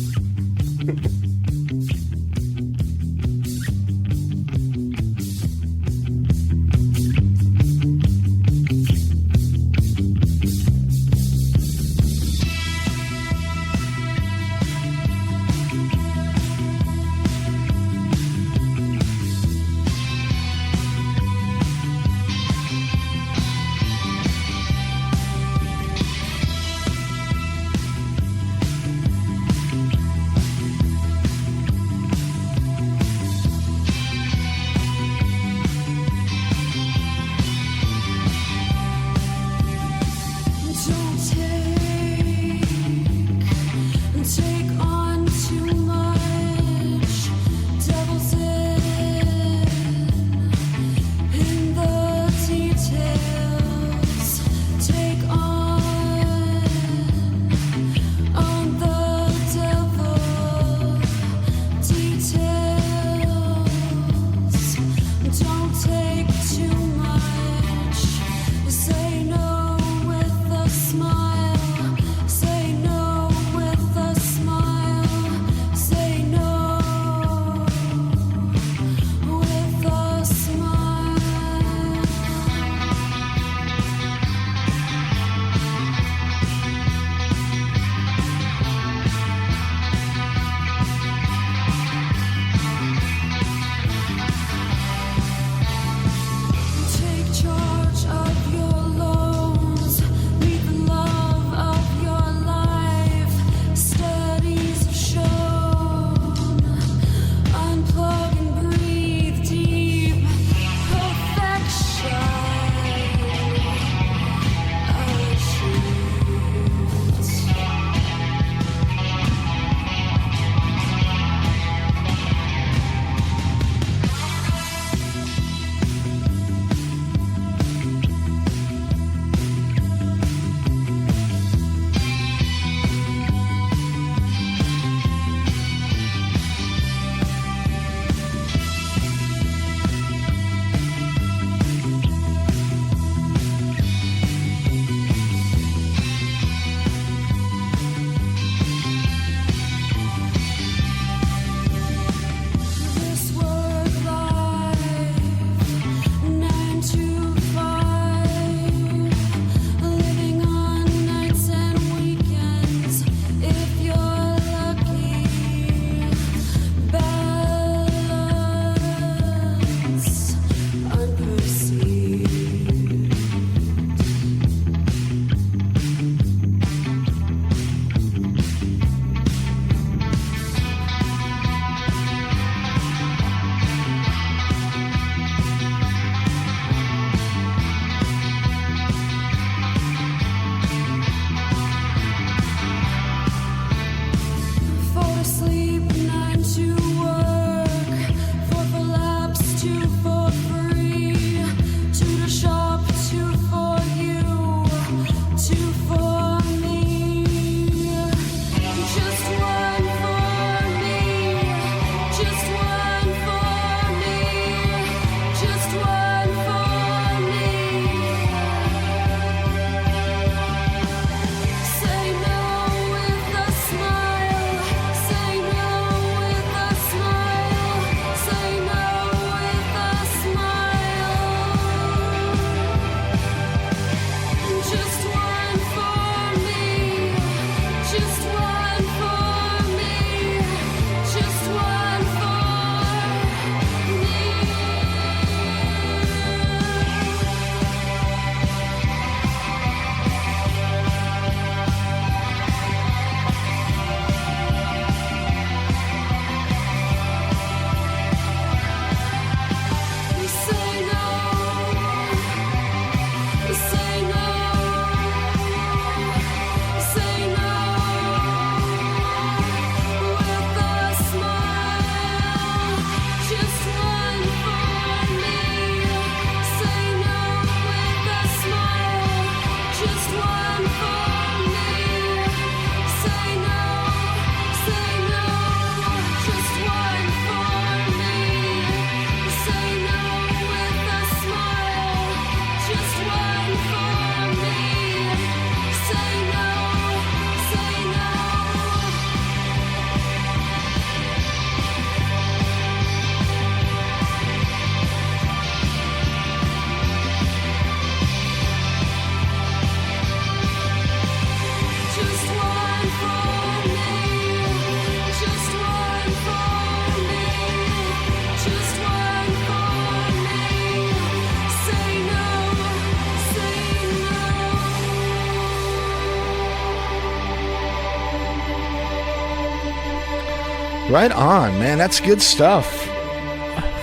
Right on, man. That's good stuff.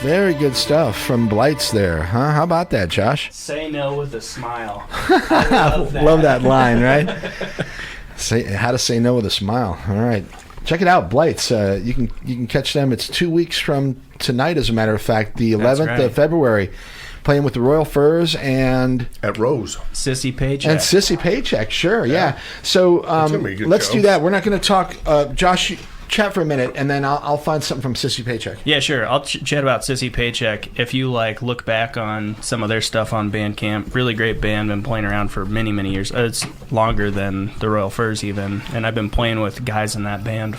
Very good stuff from Blights there, huh? How about that, Josh? Say no with a smile. Love that line, right? How to say no with a smile. All right. Check it out, Blights. You can catch them. It's 2 weeks from tonight, as a matter of fact, the 11th of February, playing with the Royal Furs and at Rose Sissy Paycheck. And Sissy Paycheck, sure, yeah. So let's do that. We're not going to talk. Josh, chat for a minute, and then I'll find something from Sissy Paycheck. Yeah, sure. I'll chat about Sissy Paycheck. If you look back on some of their stuff on Bandcamp, really great band, been playing around for many, many years. It's longer than the Royal Furs even, and I've been playing with guys in that band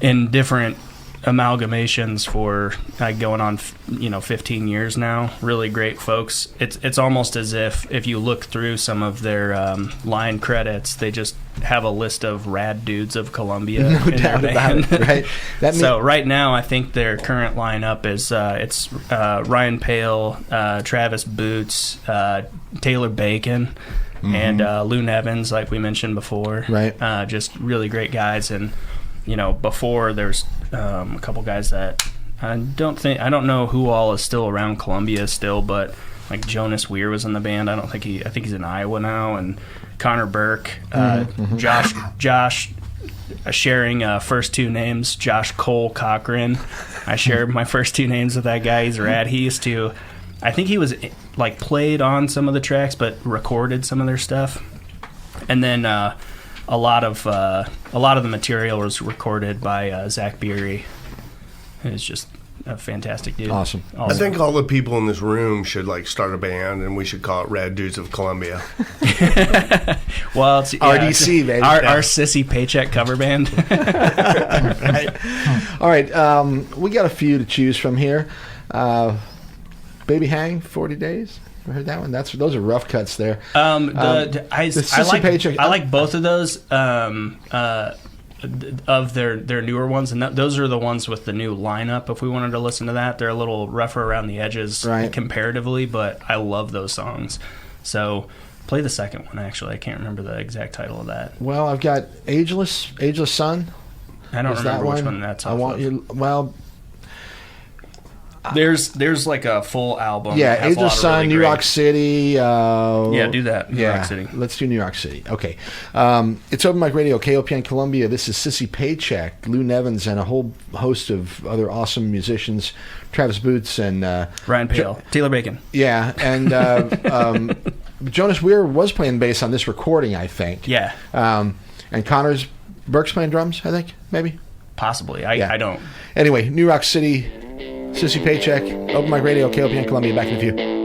in different amalgamations for going on 15 years now. Really great folks. It's almost as if you look through some of their line credits, they just have a list of rad dudes of Columbia no in doubt their band. about it, right? So right now I think their current lineup is it's Ryan Pale, Travis Boots, Taylor Bacon, and Lou Nevins, like we mentioned before. Right. Just really great guys. And before there's a couple guys that I don't know who all is still around Columbia still, but like Jonas Weir was in the band. I think he's in Iowa now, and Connor Burke, Josh sharing first two names, Josh Cole Cochran. I share my first two names with that guy. He's rad. He used to, I think he was played on some of the tracks, but recorded some of their stuff, and then a lot of the material was recorded by Zach Beery. It's just a fantastic dude. Awesome. I think all the people in this room should start a band, and we should call it Rad Dudes of Columbia. Well, it's RDC, baby. Our Sissy Paycheck cover band. All right. We got a few to choose from here. Baby Hang, 40 Days. I heard that one. Those are rough cuts there. I like both of those of their newer ones, and those are the ones with the new lineup. If we wanted to listen to that, they're a little rougher around the edges comparatively, but I love those songs. So play the second one. Actually, I can't remember the exact title of that. Well, I've got Ageless Sun. I don't remember which one that's off I want of. you. Well. There's a full album. Yeah, Ageless Sun, New York City. Yeah, do that. New York City. Let's do New York City. Okay. It's Open Mic Radio, KOPN Columbia. This is Sissy Paycheck, Lou Nevins, and a whole host of other awesome musicians. Travis Boots and Ryan Pale, Taylor Bacon. Yeah, and Jonas Weir was playing bass on this recording, I think. Yeah. And Connor Burke's playing drums, I think, maybe. Possibly. I don't. Anyway, New York City. Sissy Paycheck, Open Mic Radio, KOPN Columbia. Back in a few.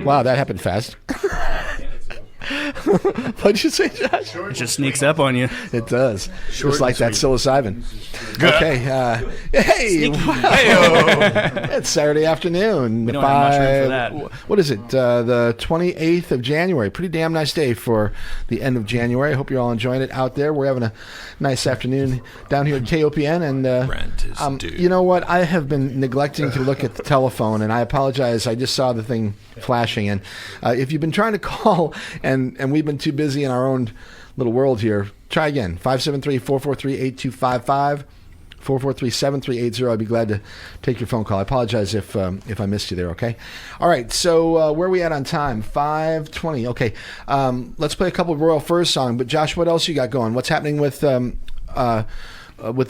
Wow, that happened fast. What'd you say, Josh? It just sneaks up on you. It does. Just like that psilocybin. Okay. Hey. It's Saturday afternoon. We don't have much room for that. What is it? The 28th of January. Pretty damn nice day for the end of January. I hope you're all enjoying it out there. We're having a nice afternoon down here at KOPN. And you know what? I have been neglecting to look at the telephone, and I apologize. I just saw the thing flashing. And if you've been trying to call and we've been too busy in our own little world here, try again. 573-443-8255, 443-7380. I'd be glad to take your phone call. I apologize if I missed you there, okay? All right, so where are we at on time? 5:20. Okay, let's play a couple of Royal Furs songs. But Josh, what else you got going? What's happening with the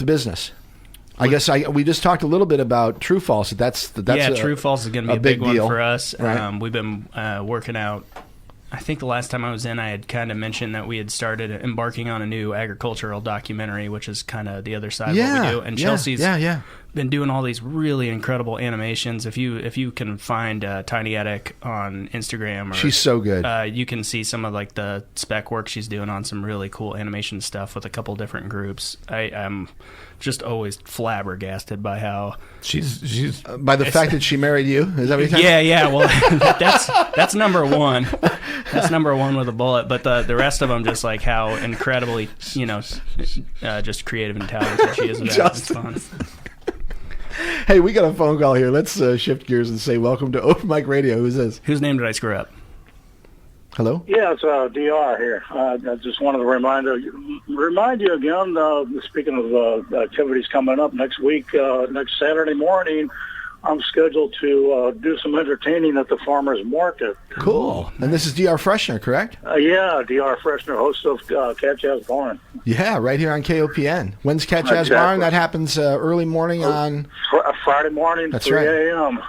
business? I guess we just talked a little bit about True False. That's True False is going to be a big one deal for us. Right. We've been working out. I think the last time I was in, I had kind of mentioned that we had started embarking on a new agricultural documentary, which is kind of the other side of what we do. And Chelsea's been doing all these really incredible animations. If you can find Tiny Attic on Instagram, she's so good. You can see some of like the spec work she's doing on some really cool animation stuff with a couple different groups. I'm just always flabbergasted by how she's by the fact that she married you. Is that what you're saying? Yeah. Well, that's number one. That's number one with a bullet. But the rest of them, just like how incredibly, just creative and talented she is. With that. It's fun. Hey, we got a phone call here. Let's shift gears and say welcome to Open Mic Radio. Who's this? Whose name did I screw up? Hello? Yeah, it's DR here. I just wanted to remind you again, speaking of activities coming up next week, next Saturday morning, I'm scheduled to do some entertaining at the Farmers Market. Cool. And this is DR Freshner, correct? Yeah, DR Freshner, host of Cat Jazz Barn. Yeah, right here on KOPN. When's Cat Jazz Barn? That happens early morning on... Friday morning, That's 3 right. a.m.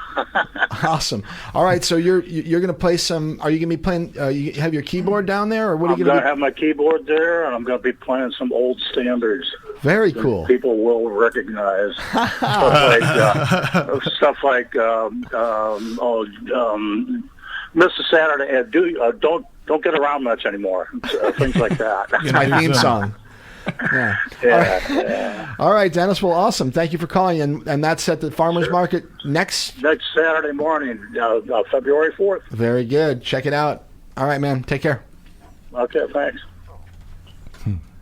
Awesome. All right, so you're going to play some... Are you going to be playing... you have your keyboard down there, or what are you going to have my keyboard there, and I'm going to be playing some old standards. Very cool. People will recognize stuff like Mr. Saturday. Don't get around much anymore. Things like that. It's my theme song. Yeah. All right, Dennis. Well, awesome. Thank you for calling. And that's at the Farmers Market next Saturday morning, February 4th. Very good. Check it out. All right, man. Take care. Okay, thanks.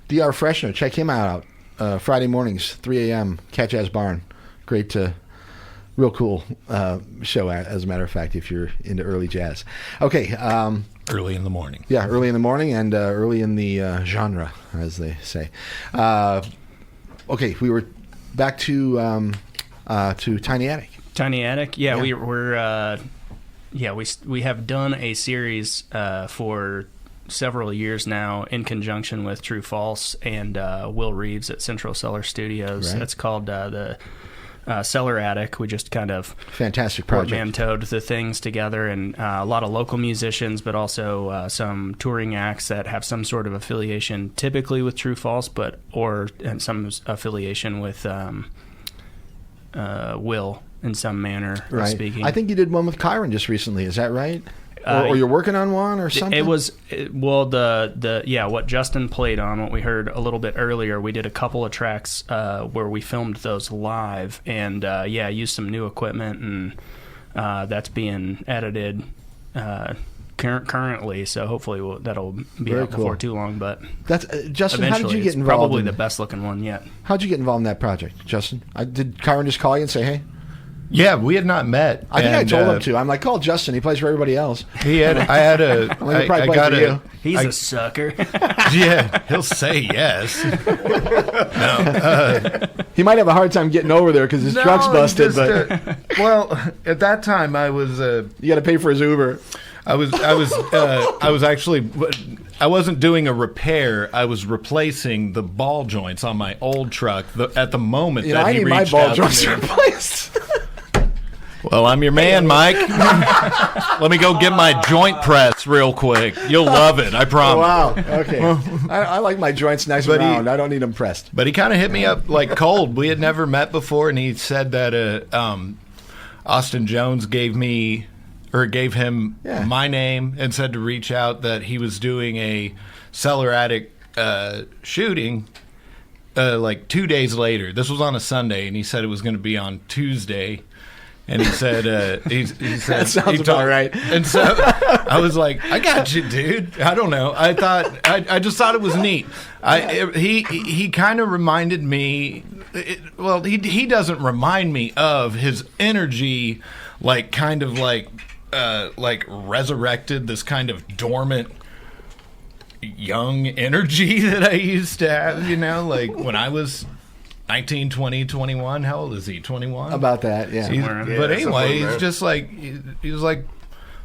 DR Freshner. Check him out. Friday mornings, 3 a.m., Cat Jazz Barn. Great, real cool show, as a matter of fact, if you're into early jazz. Okay. Early in the morning. Yeah, early in the morning and early in the genre, as they say. Okay, we were back to Tiny Attic. Tiny Attic? Yeah. We have done a series for several years now in conjunction with True False and Will Reeves at Central Cellar Studios. Right. It's called the Cellar Attic. We just kind of fantastic project. Portmanteaued the things together, and a lot of local musicians, but also some touring acts that have some sort of affiliation, typically with True False, and some affiliation with Will in some manner. Right. Speaking. I think you did one with Kyron just recently. Is that right? Or you're working on one or something? It was what Justin played on, what we heard a little bit earlier. We did a couple of tracks where we filmed those live, and used some new equipment, and that's being edited currently. So hopefully that'll be Very out cool. before too long. But that's Justin. How did you get involved? Probably the best looking one yet. How'd you get involved in that project, Justin? Did Kyron just call you and say, "Hey"? Yeah, we had not met. I think I told him to. I'm like, call Justin. He plays for everybody else. I got a. He's a sucker. Yeah, he'll say yes. No, he might have a hard time getting over there because his truck's busted. But at that time I was. You got to pay for his Uber. I was actually. I wasn't doing a repair. I was replacing the ball joints on my old truck. At the moment that I he need reached my ball out joints to me. replaced. Well, I'm your man, Mike. Let me go get my joint press real quick. You'll love it, I promise. Wow. Okay. I like my joints nice and round. I don't need them pressed. But he kind of hit me up like cold. We had never met before, and he said that Austin Jones gave me or gave him my name and said to reach out that he was doing a cellar attic shooting like 2 days later. This was on a Sunday, and he said it was going to be on Tuesday. And he said, he said, that sounds about right. And so I was like, I got you, dude. I don't know. I just thought it was neat. He kind of reminded me. He doesn't remind me of his energy, like kind of like resurrected this kind of dormant young energy that I used to have. Like when I was 19, 20, 21. How old is he? 21? About that, yeah. But anyway, he's just like, he was like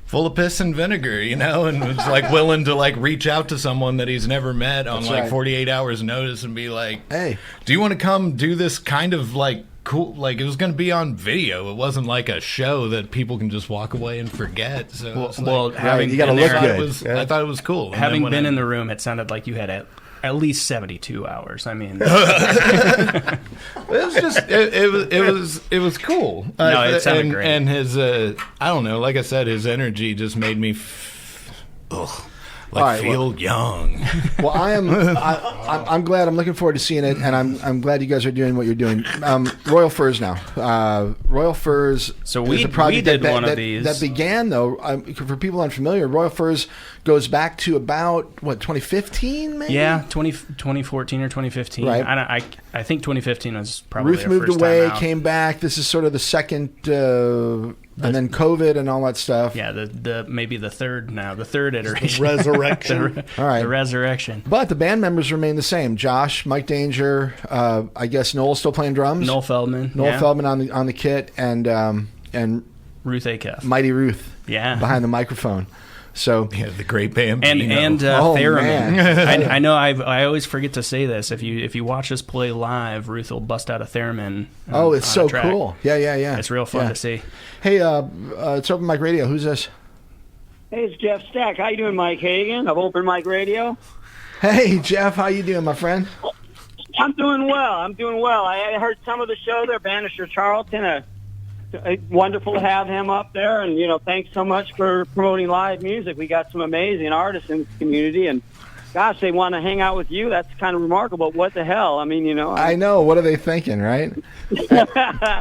full of piss and vinegar, and was like willing to like reach out to someone that he's never met on 48 hours notice and be like, hey, do you want to come do this kind of like cool, like it was going to be on video. It wasn't like a show that people can just walk away and forget. So having you got to look good. I thought it was cool. And having been in the room, it sounded like you had at least 72 hours. I mean, it was just it was cool. No, it sounded great. And his I don't know, like I said, his energy just made me feel young. Well, I'm glad. I'm looking forward to seeing it, and I'm glad you guys are doing what you're doing. Royal Furs now. Royal Furs. So is a project we did one of these that began though. For people unfamiliar, Royal Furs goes back to about 2015, maybe. Yeah, 2014 or 2015. Right. I think 2015 was probably Ruth their moved first away, time out. came back. This is sort of the second. And then COVID and all that stuff. Yeah, maybe the third iteration. Resurrection. All right. The resurrection. But the band members remain the same. Josh, Mike Danger, I guess Noel's still playing drums. Noel Feldman on the kit, and Ruth Acuff. Mighty Ruth. Yeah. Behind the microphone. So the great band and theremin. Man. I know I always forget to say this. If you watch us play live, Ruth will bust out a theremin. It's so cool. Yeah. It's real fun to see. Hey, it's Open Mic Radio. Who's this? Hey, it's Jeff Stack. How you doing, Mike Hagan of Open Mic Radio? Hey, Jeff. How you doing, my friend? I'm doing well. I heard some of the show there, Banastre Tarleton. Wonderful to have him up there, and thanks so much for promoting live music. We got some amazing artists in the community, and gosh, they want to hang out with you. That's kind of remarkable. What the hell? I mean, I know. What are they thinking, right?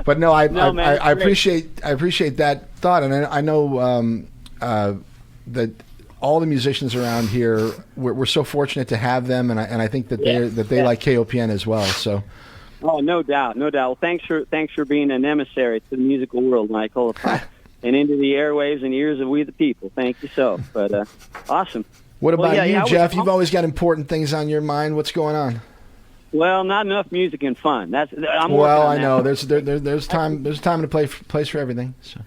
But no, I appreciate that thought, and I know that all the musicians around here, we're so fortunate to have them, and I think that they like KOPN as well. So. Oh, no doubt. Well, thanks for being an emissary to the musical world, Michael, and into the airwaves and ears of we the people. Thank you so. But awesome. What about you, Jeff? You've always got important things on your mind. What's going on? Well, not enough music and fun. I know. There's time and a place for everything. So.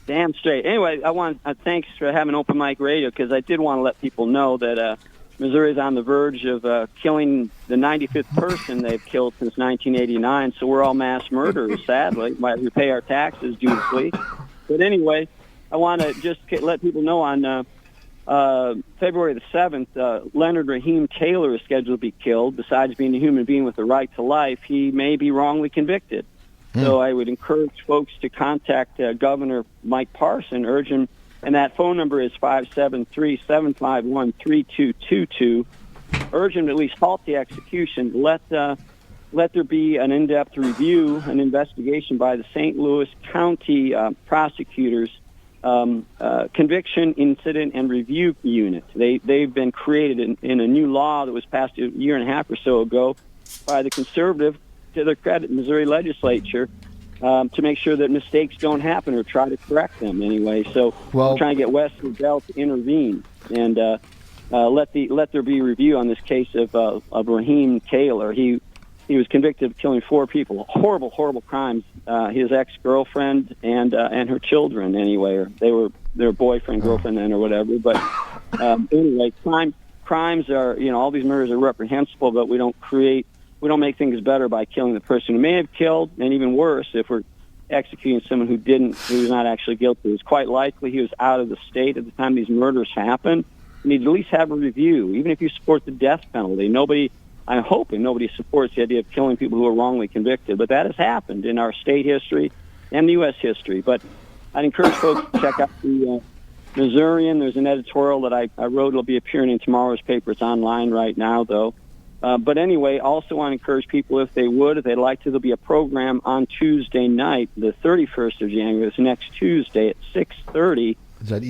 Damn straight. Anyway, I want thanks for having Open Mic Radio, because I did want to let people know that Missouri is on the verge of killing the 95th person they've killed since 1989. So we're all mass murderers, sadly. We pay our taxes dutifully. But anyway, I want to just let people know on February the 7th, Leonard Raheem Taylor is scheduled to be killed. Besides being a human being with the right to life, he may be wrongly convicted. So I would encourage folks to contact Governor Mike Parson, urge him, and that phone number is 573-751-3222. Urge him to at least halt the execution. Let there be an in-depth review, an investigation by the St. Louis County prosecutors, conviction, incident, and review unit. They've been created in a new law that was passed a year and a half or so ago by the conservative, to their credit, Missouri legislature, to make sure that mistakes don't happen or try to correct them anyway. So we're trying to get West Bell to intervene and let there be review on this case of Raheem Taylor. He was convicted of killing 4 people. Horrible crimes. His ex-girlfriend and her children anyway, or they were their boyfriend, girlfriend, then or whatever. But anyway, crimes are, all these murders are reprehensible, but we don't make things better by killing the person who may have killed, and even worse, if we're executing someone who's not actually guilty. It's quite likely he was out of the state at the time these murders happened. You need to at least have a review, even if you support the death penalty. I'm hoping nobody supports the idea of killing people who are wrongly convicted, but that has happened in our state history and the U.S. history. But I'd encourage folks to check out the Missourian. There's an editorial that I wrote. It'll be appearing in tomorrow's paper. It's online right now, though. But anyway, also want to encourage people, if they'd like to, there'll be a program on Tuesday night, the 31st of January. It's next Tuesday at 6:30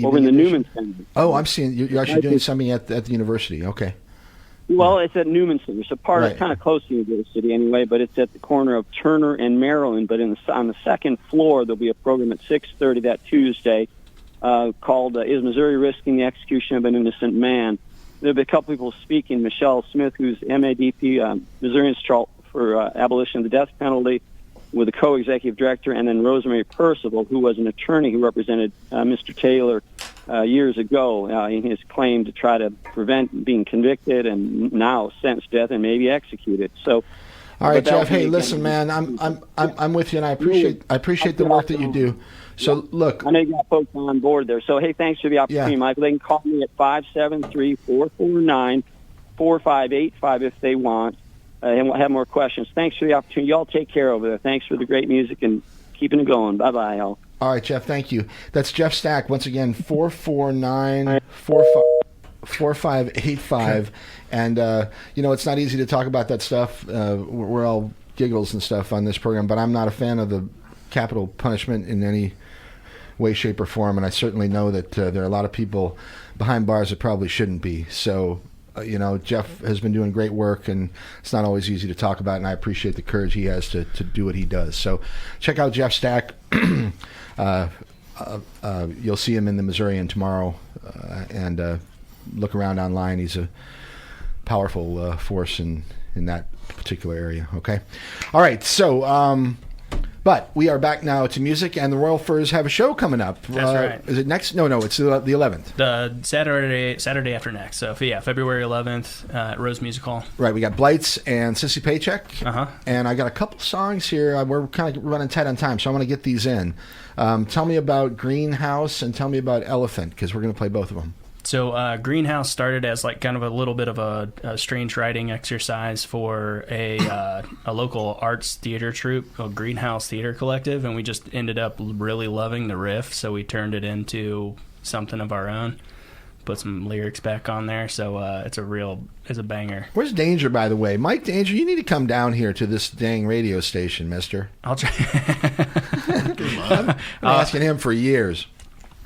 over in the Newman Center. Oh, I'm seeing you're actually doing something at the university. Okay. Well, it's at Newman Center. So part of kind of close to the university anyway, but it's at the corner of Turner and Maryland. But on the second floor, there'll be a program at 6:30 that Tuesday called "Is Missouri Risking the Execution of an Innocent Man?" There'll be a couple people speaking. Michelle Smith, who's MADP, Missourians for Abolition of the Death Penalty, with the co-executive director, and then Rosemary Percival, who was an attorney who represented Mr. Taylor years ago in his claim to try to prevent being convicted and now sentenced to death and maybe executed. So, all right, Jeff. Hey, listen, man, I'm with you, and I appreciate the work that you do. So, look, I know you got folks on board there. So, hey, thanks for the opportunity, Michael. They can call me at 573-449-4585 if they want, and we'll have more questions. Thanks for the opportunity. Y'all take care over there. Thanks for the great music and keeping it going. Bye-bye, y'all. All right, Jeff, thank you. That's Jeff Stack. Once again, 449-4585. And, it's not easy to talk about that stuff. We're all giggles and stuff on this program, but I'm not a fan of the capital punishment in any way, shape, or form. And I certainly know that there are a lot of people behind bars that probably shouldn't be. So, Jeff has been doing great work, and it's not always easy to talk about, and I appreciate the courage he has to do what he does. So check out Jeff Stack. You'll see him in the Missourian tomorrow, and look around online. He's a powerful force in that particular area. Okay. All right. So, but we are back now to music, and the Royal Furs have a show coming up. That's right. Is it next? No, it's the 11th. The Saturday after next. So, February 11th at Rose Music Hall. Right. We got Blights and Sissy Paycheck. Uh-huh. And I got a couple songs here. We're kind of running tight on time, so I want to get these in. Tell me about Greenhouse and tell me about Elephant, because we're going to play both of them. So Greenhouse started as like kind of a little bit of a strange writing exercise for a local arts theater troupe called Greenhouse Theater Collective, and we just ended up really loving the riff, so we turned it into something of our own. Put some lyrics back on there, so it's a banger. Where's Danger, by the way? Mike Danger, you need to come down here to this dang radio station, mister. I'll try. I'm asking him for years.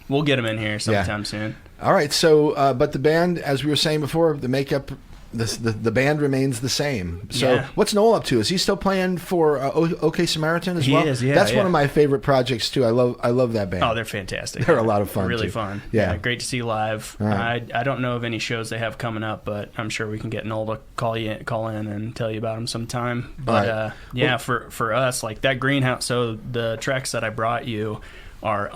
We'll get him in here sometime soon. All right, so but the band, as we were saying before, the makeup, the band remains the same. So what's Noel up to? Is he still playing for OK Samaritan as well? He is, yeah. That's one of my favorite projects too. I love that band. Oh, they're fantastic. They're a lot of fun. Really too. fun. Yeah, great to see live. Right. I don't know of any shows they have coming up, but I'm sure we can get Noel to call in and tell you about them sometime. But for us, like that Greenhouse. So the tracks that I brought you are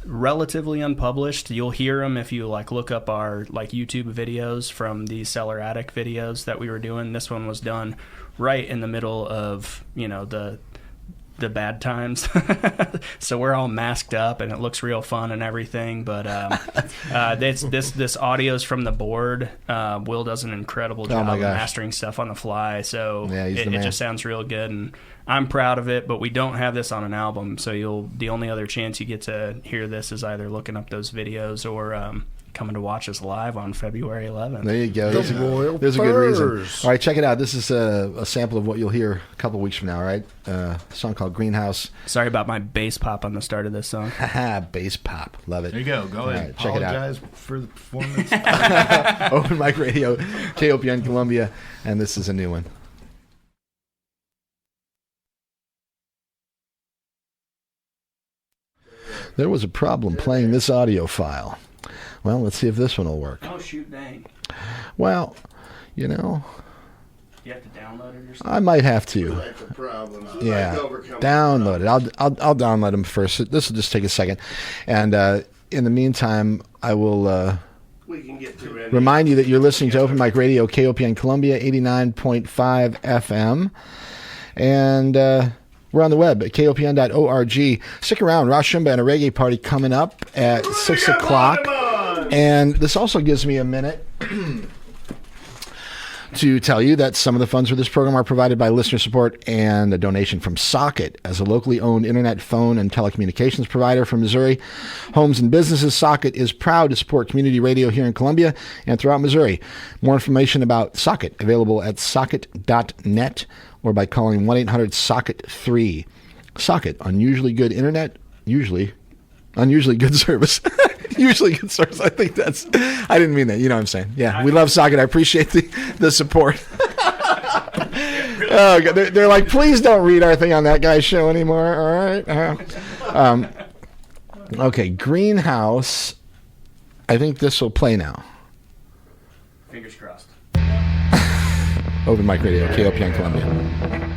relatively unpublished. You'll hear them if you look up our YouTube videos from the Cellar Attic videos that we were doing. This one was done right in the middle of the bad times, so we're all masked up and it looks real fun and everything. But this audio's from the board. Will does an incredible job of mastering stuff on the fly, so it just sounds real good, and I'm proud of it. But we don't have this on an album, so the only other chance you get to hear this is either looking up those videos or coming to watch us live on February 11th. There you go. There's a good reason. All right, check it out. This is a sample of what you'll hear a couple weeks from now, right? A song called Greenhouse. Sorry about my bass pop on the start of this song. Haha, bass pop. Love it. There you go. Go ahead. Right, check it out. Apologize for the performance. Open Mic Radio, KOPN Columbia, and this is a new one. There was a problem playing this audio file. Well, let's see if this one will work. Oh, shoot, dang. Well, You have to download it or something? I might have to. That's a problem. Download it. I'll download them first. This will just take a second. And in the meantime, I will we can get through it. Remind you that you're listening to Open Mic Radio, KOPN Columbia, 89.5 FM. And we're on the web at kopn.org. Stick around. Rosh Shumba and a reggae party coming up at 6 o'clock. And this also gives me a minute to tell you that some of the funds for this program are provided by listener support and a donation from Socket. As a locally owned internet, phone, and telecommunications provider for Missouri homes and businesses, Socket is proud to support community radio here in Columbia and throughout Missouri. More information about Socket available at socket.net or by calling 1-800-SOCKET-3. Socket, unusually good internet, unusually good service. Usually good service. I think I didn't mean that. You know what I'm saying? Yeah, we love Socket. I appreciate the support. Oh, God. They're like, please don't read our thing on that guy's show anymore. All right. Okay, Greenhouse. I think this will play now. Fingers crossed. Open Mic Radio, KOPN Columbia.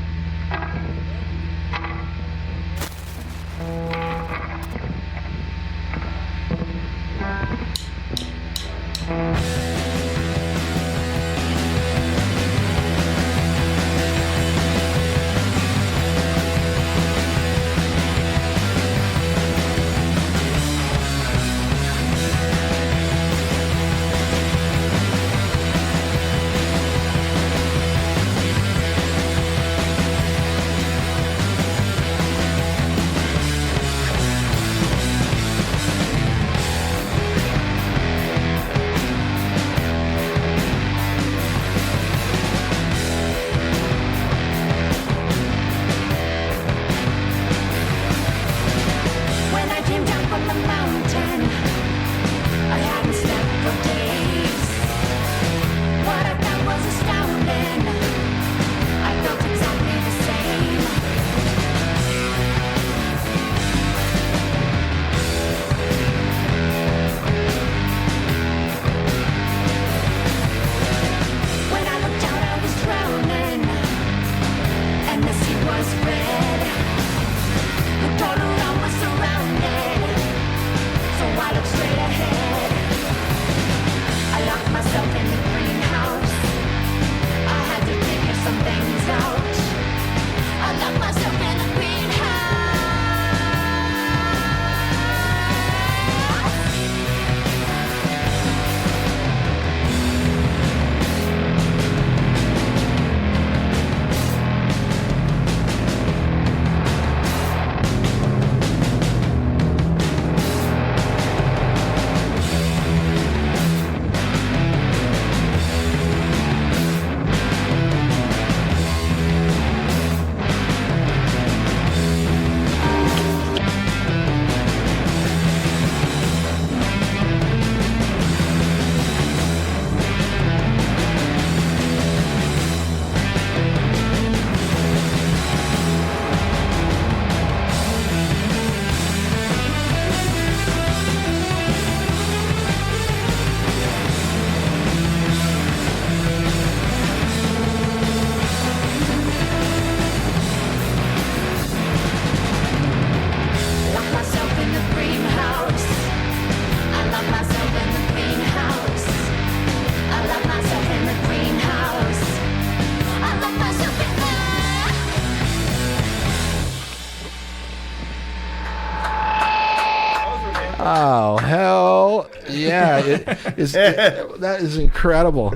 Oh, hell yeah. That is incredible.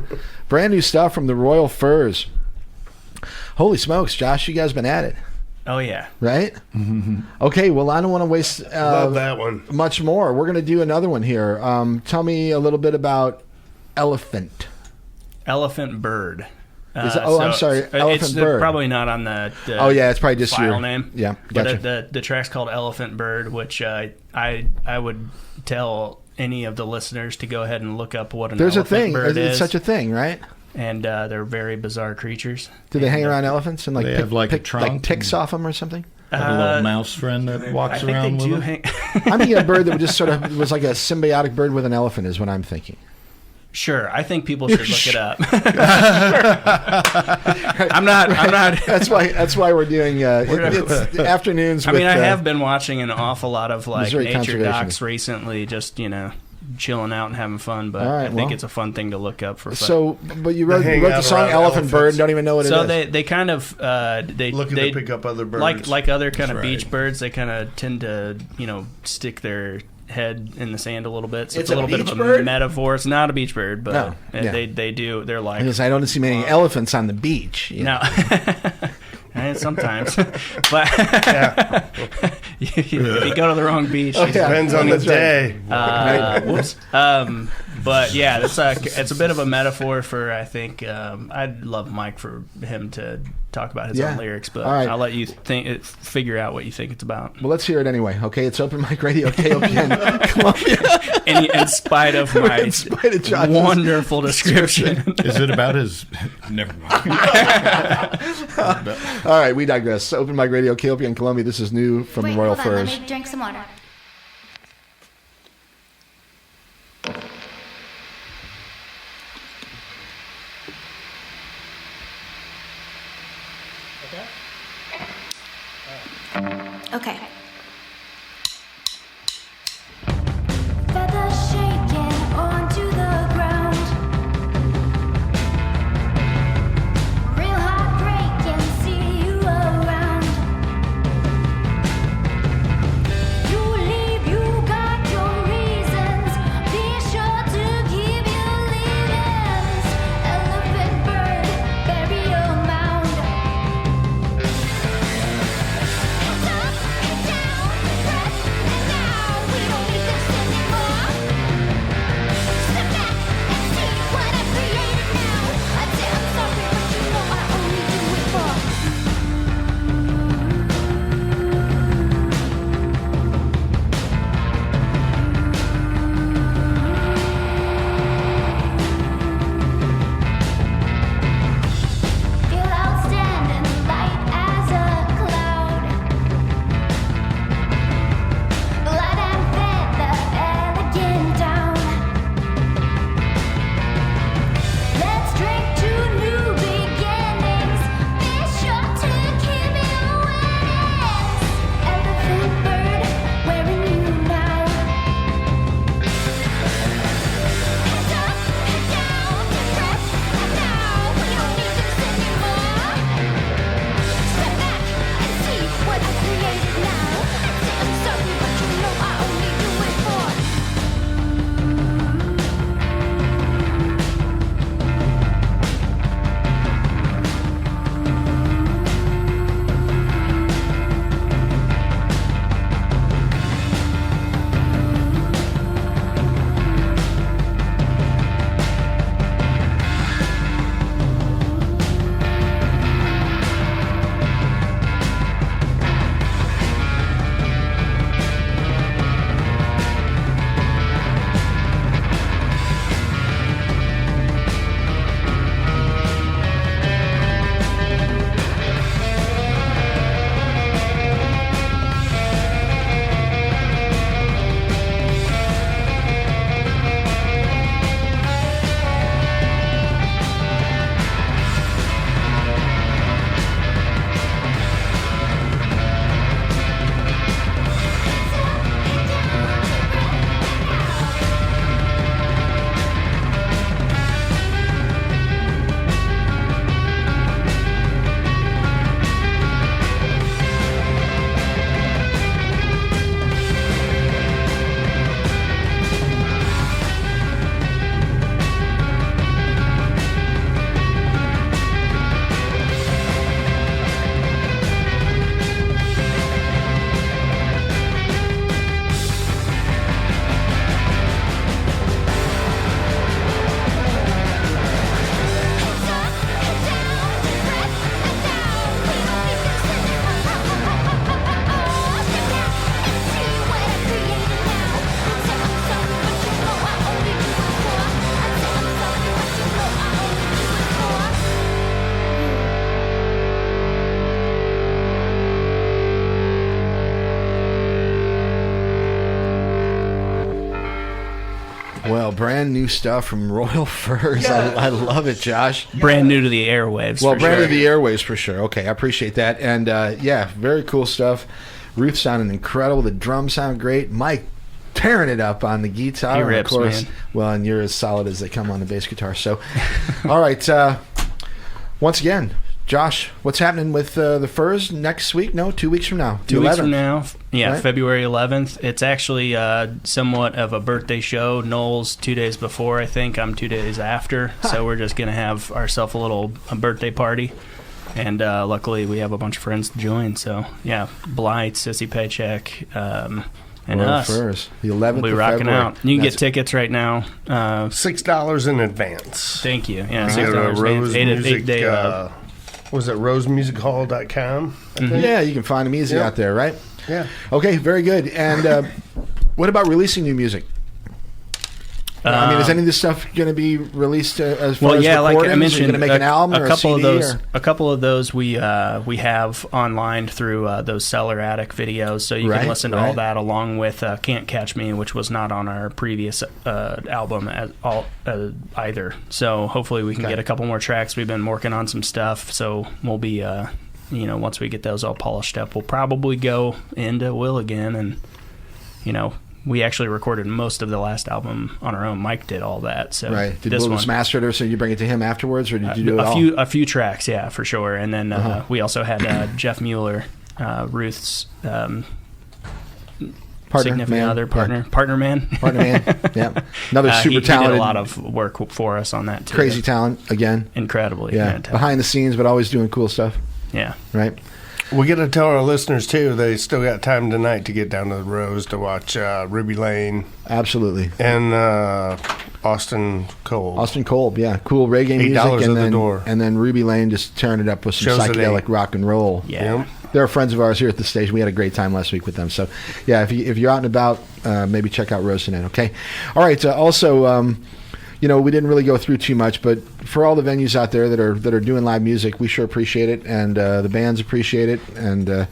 Brand new stuff from the Royal Furs. Holy smokes, Josh, you guys been at it. Oh, yeah. Right? Mm-hmm. Okay, well, I don't want to waste love that one. Much more. We're going to do another one here. Tell me a little bit about Elephant. Elephant Bird. I'm sorry. Elephant Bird. Probably not on the oh, yeah, it's probably just file your name. Yeah, gotcha. But the track's called Elephant Bird, which I would tell any of the listeners to go ahead and look up what an elephant bird is. It's such a thing, right? And they're very bizarire creatures. Do they hang around elephants and pick ticks off them or something? Have a little mouse friend that walks around with them? I'm thinking a bird that just sort of was like a symbiotic bird with an elephant is what I'm thinking. Sure, I think people should look it up. I'm not. That's why we're doing it's afternoons. I have been watching an awful lot of Missouri nature docs recently, just chilling out and having fun. But I think it's a fun thing to look up for. So, but you wrote the song "Elephant Bird" and don't even know what it is. So they kind of they pick up other birds, like other kind of beach birds. They kind of tend to stick their head in the sand a little bit. So It's it's a a little bit beach of bird? a metaphor. It's not a beach bird, but No, yeah. they do. They're like Because I don't see many elephants on the beach. you know. No. Sometimes, but if you go to the wrong beach, It depends on the day. whoops. But yeah, it's a bit of a metaphor for, I think, I'd love Mike for him to talk about his own lyrics, but All right. I'll let you figure out what you think it's about. Well, let's hear it anyway. Okay, it's Open Mic Radio, KOPN, Columbia. In spite of my Josh's wonderful description. Is it about his... Never mind. All right, we digress. Open Mic Radio, KOPN, Columbia. This is new from the Royal hold on, Furs. let me drink some water. Okay. Feathers shaking onto the ground. Real heartbreaking, see you around. You leave, you got your reasons. Be sure to keep your leavings. Elephant bird, bury your mound. Feel outstanding, light as a cloud. Light and feather, elegant down. Let's drink to new beginnings. Be sure to keep your winnings. Elephant bird, wearing you now. Heads up, head down, depressed, and now we don't need this anymore. Step back and see what I created now. I'm sorry, but you know I only do it for. Well, brand new stuff from Royal Furs. I love it, Josh. Brand new to the airwaves. Well, for brand new sure. to the airwaves for sure. Okay, I appreciate that. And yeah, very cool stuff. Ruth sounding incredible. The drums sound great. Mike tearing it up on the guitar. He and rips, of course, man. well, and you're as solid as they come on the bass guitar. So, all right. Once again, Josh, what's happening with the Furs next week? No, 2 weeks from now. 2 weeks from 11th. now. Yeah, Right? February 11th. It's actually somewhat of a birthday show. Noel's 2 days before, I think. I'm 2 days after. So we're just going to have ourselves a birthday party. And luckily, we have a bunch of friends to join. So, yeah, Blights, Sissy Paycheck, and Royal us. Furs, the 11th We'll be of rocking February. out. You can get tickets right now. $6 in advance. Thank you. Yeah, You go $6. to Rose Music, 8 day. was it rosemusichall.com? Yeah, you can find them easy out there, right? Yeah. Okay, very good. And what about releasing new music? I mean, is any of this stuff going to be released as far as recordings? Like I mentioned, Are you going to make an album or a CD? A couple of those we have online through those Cellar Attic videos, so you can listen to all that along with "Can't Catch Me," which was not on our previous album either. So hopefully we can get a couple more tracks. We've been working on some stuff, so we'll be once we get those all polished up, we'll probably go into Will again, and we actually recorded most of the last album on our own. Mike did all that. So right. Did this Will one just master it, or so you bring it to him afterwards, or did you do it all? A few tracks, yeah, for sure. And then we also had Jeff Mueller, Ruth's significant other, partner man. Yeah, another super he talented. He did a lot of work for us on that too. Crazy talent again. Incredibly. Yeah, fantastic. behind the scenes, but always doing cool stuff. Yeah. Right. We got to tell our listeners, too, they still got time tonight to get down to the Rose to watch Ruby Lane. Absolutely. And Austin Kolb. Austin Kolb, yeah. Cool reggae music. $8 and at then, the door. And then Ruby Lane just tearing it up with some Shows at psychedelic 8. rock and roll. Yeah. They're friends of ours here at the station. We had a great time last week with them. So, yeah, if you're out and about, maybe check out Rose tonight, okay? All right, also... we didn't really go through too much, but for all the venues out there that are doing live music, we sure appreciate it, and the bands appreciate it, and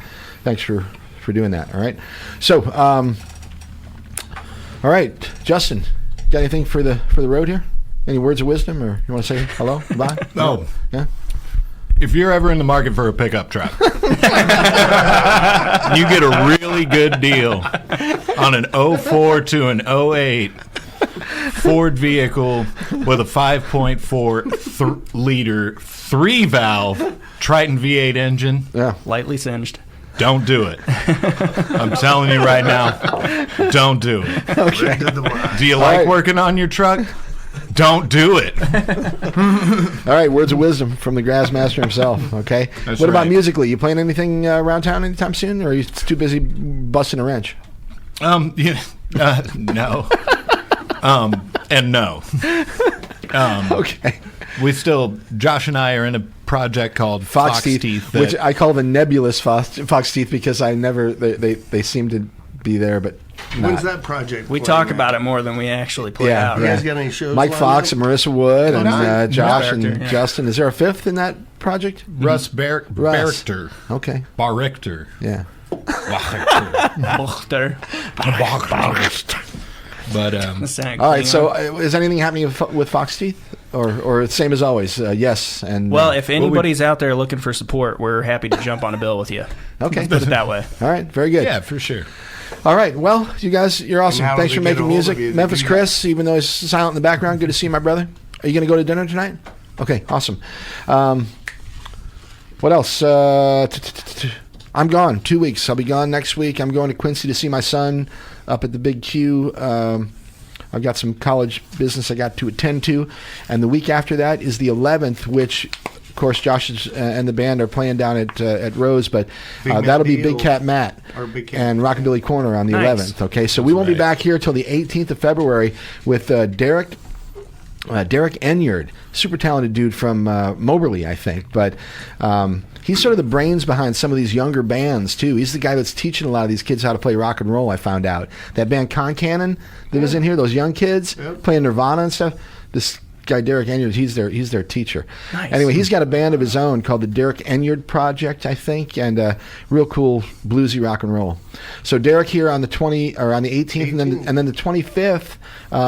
thanks for doing that. All right, so all right, Justin, got anything for the road here? Any words of wisdom, or you want to say hello, goodbye? No. Yeah. If you're ever in the market for a pickup truck, you get a really good deal on an 04 to an 08 Ford vehicle with a 5.4 liter 3-valve Triton V8 engine. Yeah, lightly singed. Don't do it. I'm telling you right now, don't do it. Okay. Do you like working on your truck? Don't do it. All right, words of wisdom from the Grassmaster himself. Okay. That's what about right. musically? You playing anything around town anytime soon, or are you too busy busting a wrench? No. And no. Okay. Josh and I are in a project called Fox Teeth, which I call the nebulous Fox Teeth because they seem to be there, but not. When's that project? We talk about it more than we actually play out. You guys got any shows? Mike Fox and Marissa Wood and Josh and Barrichter, Justin. Is there a fifth in that project? Russ Barrichter. Okay. Barrichter. Yeah. But all right. So, is anything happening with Fox Teeth, or same as always? Yes. And well, if anybody's out there looking for support, we're happy to jump on a bill with you. Okay. Put it that way. All right. Very good. Yeah, for sure. All right. Well, you guys, you're awesome. how Thanks do for they get making a hold music. of you? Memphis Chris, even though he's silent in the background, good to see you, my brother. Are you going to go to dinner tonight? Okay. Awesome. What else? I'm gone 2 weeks. I'll be gone next week. I'm going to Quincy to see my son up at the Big Q. I've got some college business I got to attend to. And the week after that is the 11th, which, of course, Josh and the band are playing down at Rose. But that'll be Big Cat Matt and Rockabilly Corner on the 11th. Okay, so we won't be back here till the 18th of February with Derek Enyard, super talented dude from Moberly, I think. But he's sort of the brains behind some of these younger bands, too. He's the guy that's teaching a lot of these kids how to play rock and roll, I found out. That band Con Cannon that was in here, those young kids playing Nirvana and stuff, this guy Derek Enyard, he's their teacher. Nice. Anyway, he's got a band of his own called the Derek Enyard Project, I think, and real cool bluesy rock and roll. So Derek here on the 18th, and then the 25th,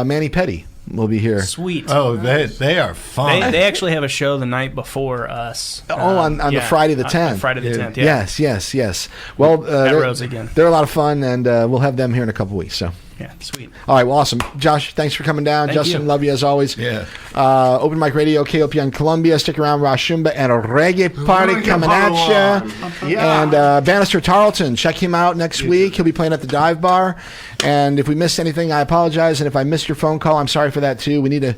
Manny Petty will be here. Sweet. Oh, they are fun. They actually have a show the night before us. On the Friday the 10th. Friday the 10th, yeah. Yes. Well, At Rose again. They're a lot of fun, and we'll have them here in a couple weeks. So Yeah, sweet. All right, well, awesome. Josh, thanks for coming down. Thank Justin, you. love you as always. Yeah. Open Mic Radio, KOPN Columbia. Stick around, Rashumba and a reggae party coming at you. Yeah. And Banastre Tarleton, check him out next week. He'll be playing at the Dive Bar. And if we missed anything, I apologize. And if I missed your phone call, I'm sorry for that too. We need a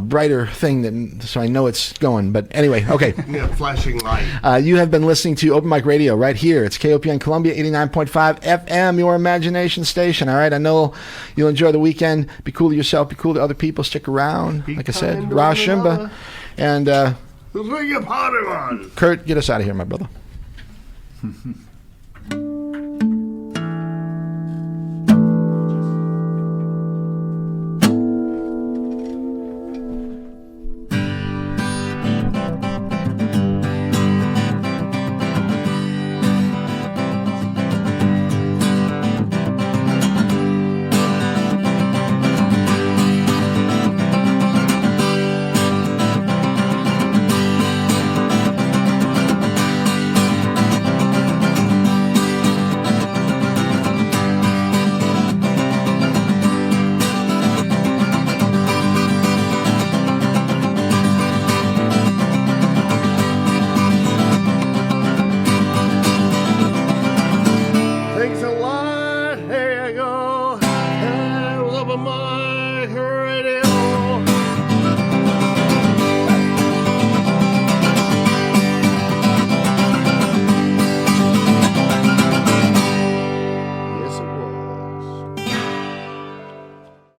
brighter thing so I know it's going. But anyway, okay. Yeah, flashing light. You have been listening to Open Mic Radio right here. It's KOPN Columbia 89.5 FM, your imagination station. All right, I know you'll enjoy the weekend. Be cool to yourself. Be cool to other people. Stick around. Like I said, Rashumba. And Who's your party on? Kurt, get us out of here, my brother.